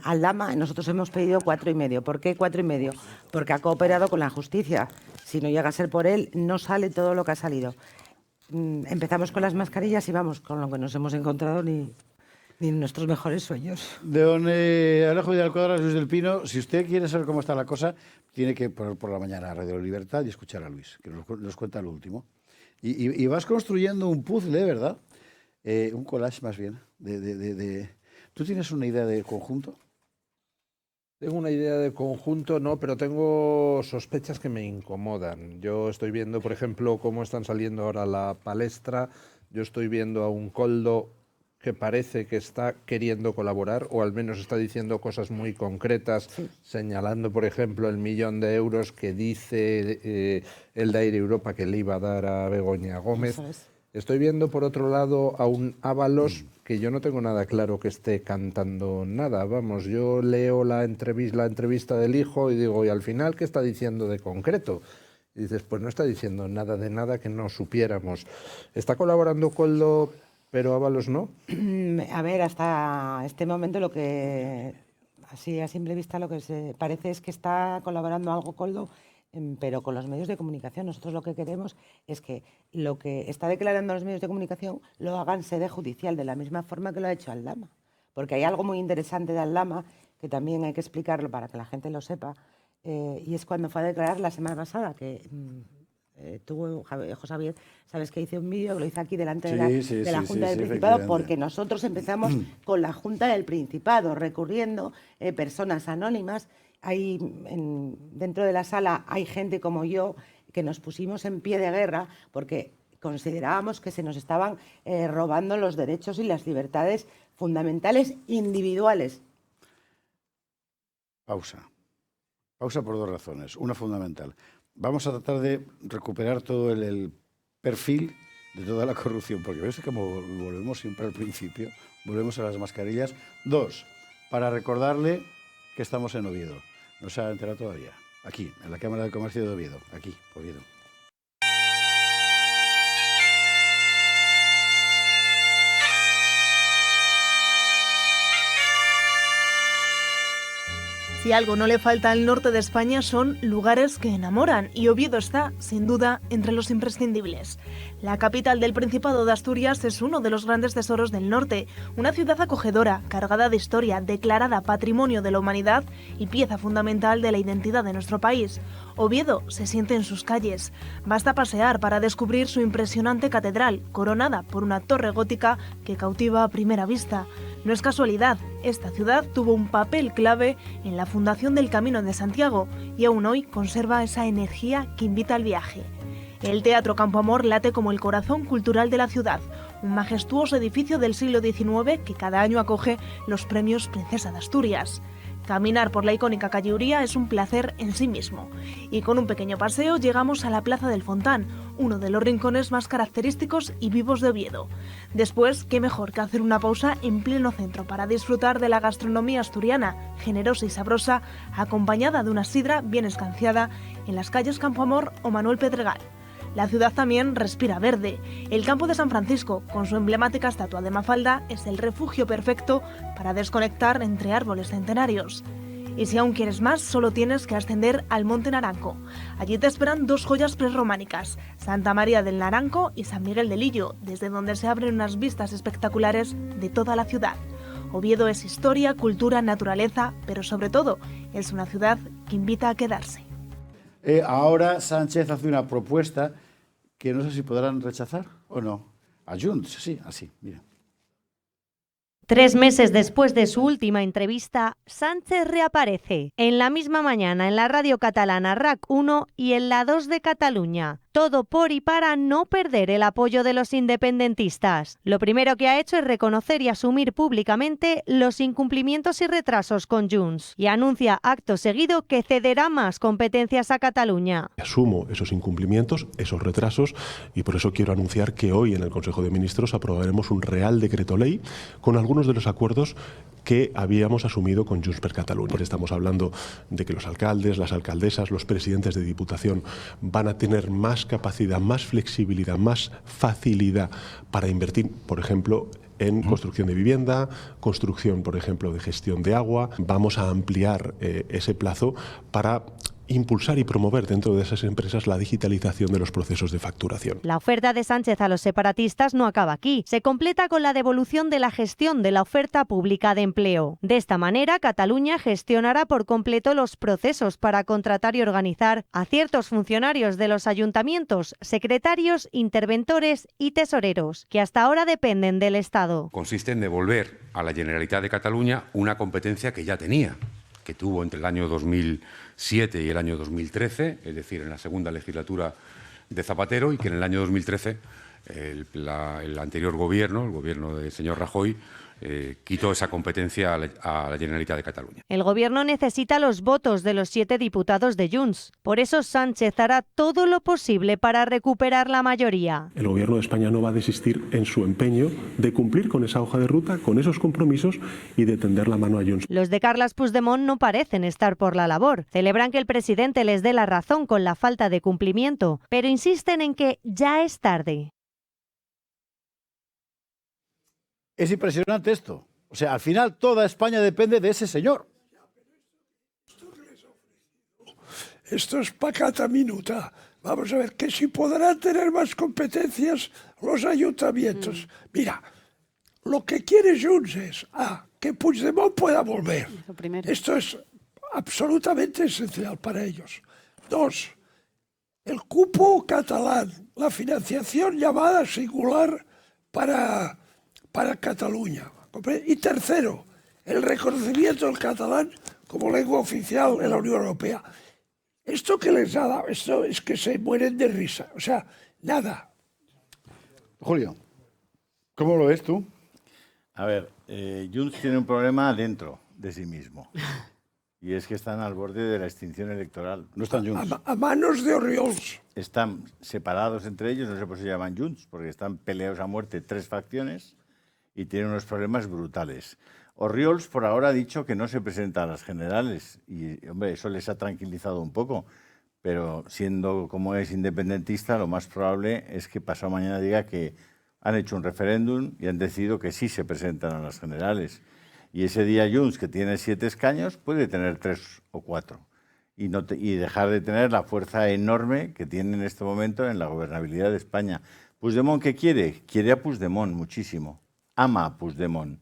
Aldama, nosotros hemos pedido 4 y medio. ¿Por qué 4 y medio? Porque ha cooperado con la justicia. Si no llega a ser por él, no sale todo lo que ha salido. Empezamos con las mascarillas y vamos, con lo que nos hemos encontrado ni nuestros mejores sueños. Don Alejo Vidal Cuadras, Luis del Pino, si usted quiere saber cómo está la cosa, tiene que poner por la mañana a Radio Libertad y escuchar a Luis, que nos cuenta lo último. Y vas construyendo un puzzle, ¿verdad? Un collage más bien. ¿Tú tienes una idea de conjunto? Tengo una idea de conjunto, no, pero tengo sospechas que me incomodan. Yo estoy viendo, por ejemplo, cómo están saliendo ahora la palestra. Yo estoy viendo a un Koldo que parece que está queriendo colaborar, o al menos está diciendo cosas muy concretas, señalando, por ejemplo, el 1.000.000 de euros que dice el de Aire Europa que le iba a dar a Begoña Gómez. Estoy viendo, por otro lado, a un Ábalos que yo no tengo nada claro que esté cantando nada. Vamos, yo leo la entrevista del hijo y digo, ¿y al final qué está diciendo de concreto? Y dices, pues no está diciendo nada de nada que no supiéramos. ¿Está colaborando Koldo, pero Ábalos no? A ver, hasta este momento lo que, así a simple vista, lo que se parece es que está colaborando algo Koldo, pero con los medios de comunicación. Nosotros lo que queremos es que lo que está declarando los medios de comunicación lo hagan sede judicial, de la misma forma que lo ha hecho Aldama. Porque hay algo muy interesante de Aldama, que también hay que explicarlo para que la gente lo sepa, y es cuando fue a declarar la semana pasada, que tuvo José Javier, sabes que hice un vídeo que lo hice aquí delante de la Junta del Principado, porque nosotros empezamos con la Junta del Principado, recurriendo personas anónimas. Hay, dentro de la sala hay gente como yo que nos pusimos en pie de guerra porque considerábamos que se nos estaban robando los derechos y las libertades fundamentales individuales. Pausa por 2 razones. Una fundamental. Vamos a tratar de recuperar todo el perfil de toda la corrupción, porque ves que como volvemos siempre al principio, volvemos a las mascarillas. 2, para recordarle que estamos en Oviedo. No se ha enterado todavía. Aquí, en la Cámara de Comercio de Oviedo. Aquí, Oviedo. Si algo no le falta al norte de España son lugares que enamoran, y Oviedo está, sin duda, entre los imprescindibles. La capital del Principado de Asturias es uno de los grandes tesoros del norte, una ciudad acogedora, cargada de historia, declarada Patrimonio de la Humanidad y pieza fundamental de la identidad de nuestro país. Oviedo se siente en sus calles. Basta pasear para descubrir su impresionante catedral, coronada por una torre gótica que cautiva a primera vista. No es casualidad, esta ciudad tuvo un papel clave en la fundación del Camino de Santiago y aún hoy conserva esa energía que invita al viaje. El Teatro Campo Amor late como el corazón cultural de la ciudad, un majestuoso edificio del siglo XIX que cada año acoge los premios Princesa de Asturias. Caminar por la icónica calle Uría es un placer en sí mismo. Y con un pequeño paseo llegamos a la Plaza del Fontán, uno de los rincones más característicos y vivos de Oviedo. Después, qué mejor que hacer una pausa en pleno centro para disfrutar de la gastronomía asturiana, generosa y sabrosa, acompañada de una sidra bien escanciada en las calles Campoamor o Manuel Pedregal. La ciudad también respira verde. El campo de San Francisco, con su emblemática estatua de Mafalda, es el refugio perfecto para desconectar entre árboles centenarios. Y si aún quieres más, solo tienes que ascender al Monte Naranco. Allí te esperan dos joyas prerrománicas, Santa María del Naranco y San Miguel de Lillo, desde donde se abren unas vistas espectaculares de toda la ciudad. Oviedo es historia, cultura, naturaleza, pero sobre todo es una ciudad que invita a quedarse. Ahora Sánchez hace una propuesta que no sé si podrán rechazar o no. A Junts, sí, así, mira. 3 meses después de su última entrevista, Sánchez reaparece en la misma mañana en la radio catalana RAC1 y en la 2 de Cataluña. Todo por y para no perder el apoyo de los independentistas. Lo primero que ha hecho es reconocer y asumir públicamente los incumplimientos y retrasos con Junts y anuncia acto seguido que cederá más competencias a Cataluña. Asumo esos incumplimientos, esos retrasos, y por eso quiero anunciar que hoy en el Consejo de Ministros aprobaremos un Real Decreto Ley con algunos de los acuerdos que habíamos asumido con Junts per Catalunya. Estamos hablando de que los alcaldes, las alcaldesas, los presidentes de Diputación van a tener más capacidad, más flexibilidad, más facilidad para invertir, por ejemplo, en construcción de vivienda, construcción, por ejemplo, de gestión de agua. Vamos a ampliar ese plazo para impulsar y promover dentro de esas empresas la digitalización de los procesos de facturación. La oferta de Sánchez a los separatistas no acaba aquí. Se completa con la devolución de la gestión de la oferta pública de empleo. De esta manera, Cataluña gestionará por completo los procesos para contratar y organizar a ciertos funcionarios de los ayuntamientos, secretarios, interventores y tesoreros, que hasta ahora dependen del Estado. Consiste en devolver a la Generalitat de Cataluña una competencia que ya tenía, que tuvo entre el año 2007 y el año 2013, es decir, en la segunda legislatura de Zapatero, y que en el año 2013 el anterior gobierno, el gobierno del señor Rajoy, quitó esa competencia a la Generalitat de Cataluña. El gobierno necesita los votos de los 7 diputados de Junts. Por eso Sánchez hará todo lo posible para recuperar la mayoría. El gobierno de España no va a desistir en su empeño de cumplir con esa hoja de ruta, con esos compromisos y de tender la mano a Junts. Los de Carles Puigdemont no parecen estar por la labor. Celebran que el presidente les dé la razón con la falta de cumplimiento, pero insisten en que ya es tarde. Es impresionante esto. O sea, al final toda España depende de ese señor. Esto es pacata minuta. Vamos a ver que si podrán tener más competencias los ayuntamientos. Mira, lo que quiere Junts es que Puigdemont pueda volver. Esto es absolutamente esencial para ellos. 2, el cupo catalán, la financiación llamada singular para Cataluña. Y 3, el reconocimiento del catalán como lengua oficial en la Unión Europea. Esto que les ha dado, esto es que se mueren de risa. O sea, nada. Julio, ¿cómo lo ves tú? A ver, Junts tiene un problema dentro de sí mismo. Y es que están al borde de la extinción electoral. No están Junts. A manos de Oriols. Están separados entre ellos, no sé por qué se llaman Junts, porque están peleados a muerte 3 facciones. Y tiene unos problemas brutales. Orriols por ahora ha dicho que no se presenta a las generales y, hombre, eso les ha tranquilizado un poco, pero siendo como es independentista, lo más probable es que pasado mañana diga que han hecho un referéndum y han decidido que sí se presentan a las generales. Y ese día Junts, que tiene 7 escaños, puede tener 3 o 4 y dejar de tener la fuerza enorme que tiene en este momento en la gobernabilidad de España. ¿Puigdemont qué quiere? Quiere a Puigdemont muchísimo. Ama a Puigdemont.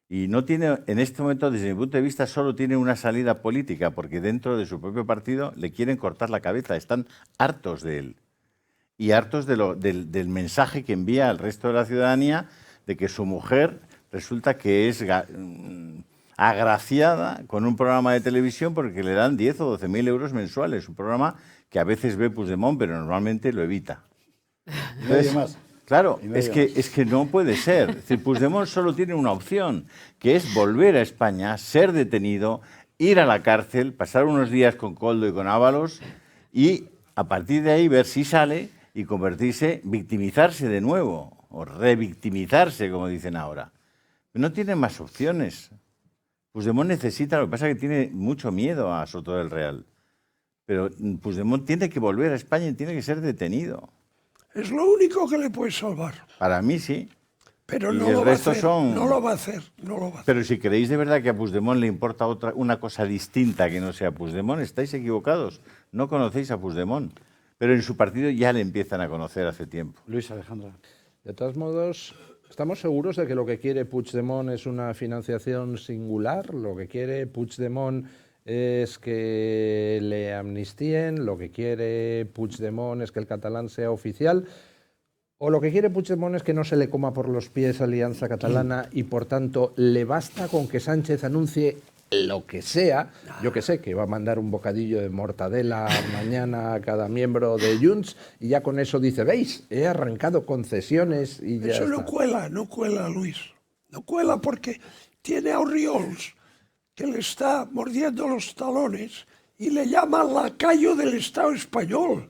Y no tiene, en este momento, desde mi punto de vista, solo tiene una salida política, porque dentro de su propio partido le quieren cortar la cabeza. Están hartos de él. Y hartos del mensaje que envía al resto de la ciudadanía de que su mujer resulta que es agraciada con un programa de televisión porque le dan 10 o 12.000 euros mensuales. Un programa que a veces ve Puigdemont, pero normalmente lo evita. Entonces, más. Claro, es que no puede ser. Es decir, Puigdemont solo tiene una opción, que es volver a España, ser detenido, ir a la cárcel, pasar unos días con Koldo y con Ábalos y a partir de ahí ver si sale y convertirse, victimizarse de nuevo, o revictimizarse, como dicen ahora. No tiene más opciones. Puigdemont necesita, lo que pasa es que tiene mucho miedo a Soto del Real. Pero Puigdemont tiene que volver a España y tiene que ser detenido. Es lo único que le puede salvar. Para mí sí. Pero y no el lo va a resto hacer. son... No lo va a hacer. No lo va a hacer. Pero si creéis de verdad que a Puigdemont le importa una cosa distinta que no sea Puigdemont, estáis equivocados. No conocéis a Puigdemont. Pero en su partido ya le empiezan a conocer hace tiempo. Luis, Alejandra. De todos modos, ¿estamos seguros de que lo que quiere Puigdemont es una financiación singular? ¿Lo que quiere Puigdemont es que le amnistíen? ¿Lo que quiere Puigdemont es que el catalán sea oficial? ¿O lo que quiere Puigdemont es que no se le coma por los pies Alianza Catalana y, por tanto, le basta con que Sánchez anuncie lo que sea? Yo que sé, que va a mandar un bocadillo de mortadela mañana a cada miembro de Junts y ya con eso dice, ¿veis? He arrancado concesiones y ya Eso está. no cuela, Luis. No cuela porque tiene a Oriols que le está mordiendo los talones y le llama lacayo del Estado español.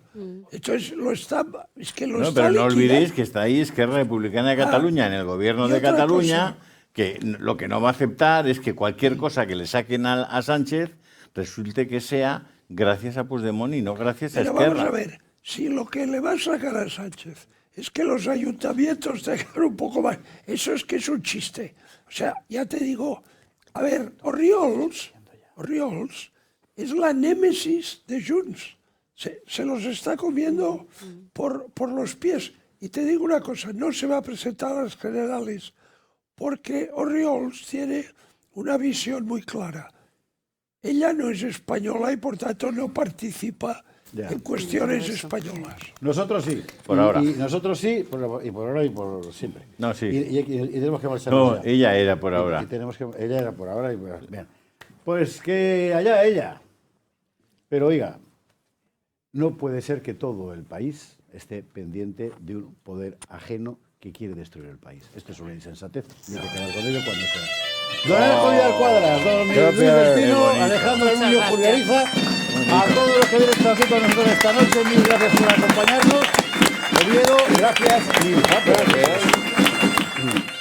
Entonces lo está... Es que lo No, está pero no liquidando. olvidéis que está ahí Esquerra Republicana de Cataluña en el gobierno y de otra Cataluña, cosa. que lo que no va a aceptar es que cualquier cosa que le saquen a Sánchez resulte que sea gracias a Puigdemont y no gracias a Pero Esquerra. vamos a ver, si lo que le va a sacar a Sánchez es que los ayuntamientos tengan un poco más... Eso es que es un chiste. O sea, ya te digo, a ver, Oriols es la némesis de Junts. Se los está comiendo por los pies. Y te digo una cosa, no se va a presentar a las generales porque Oriols tiene una visión muy clara. Ella no es española y por tanto no participa en cuestiones españolas. Nosotros sí. Por ahora. Y nosotros sí, por ahora y por siempre. No, sí. Y tenemos que marcharnos No, ya. ella era por ahora. Ella era por ahora. Bien. Pues que allá ella. Pero oiga, no puede ser que todo el país esté pendiente de un poder ajeno que quiere destruir el país. Esto es una insensatez. Y hay que quedar con ello cuando sea. Don Alejo Vidal Cuadras, don Luis Espino, Alejandro Emilio Juliariza, a todos los que habéis estado aquí con nosotros esta noche, mil gracias por acompañarnos. Oviedo, gracias. Mil gracias.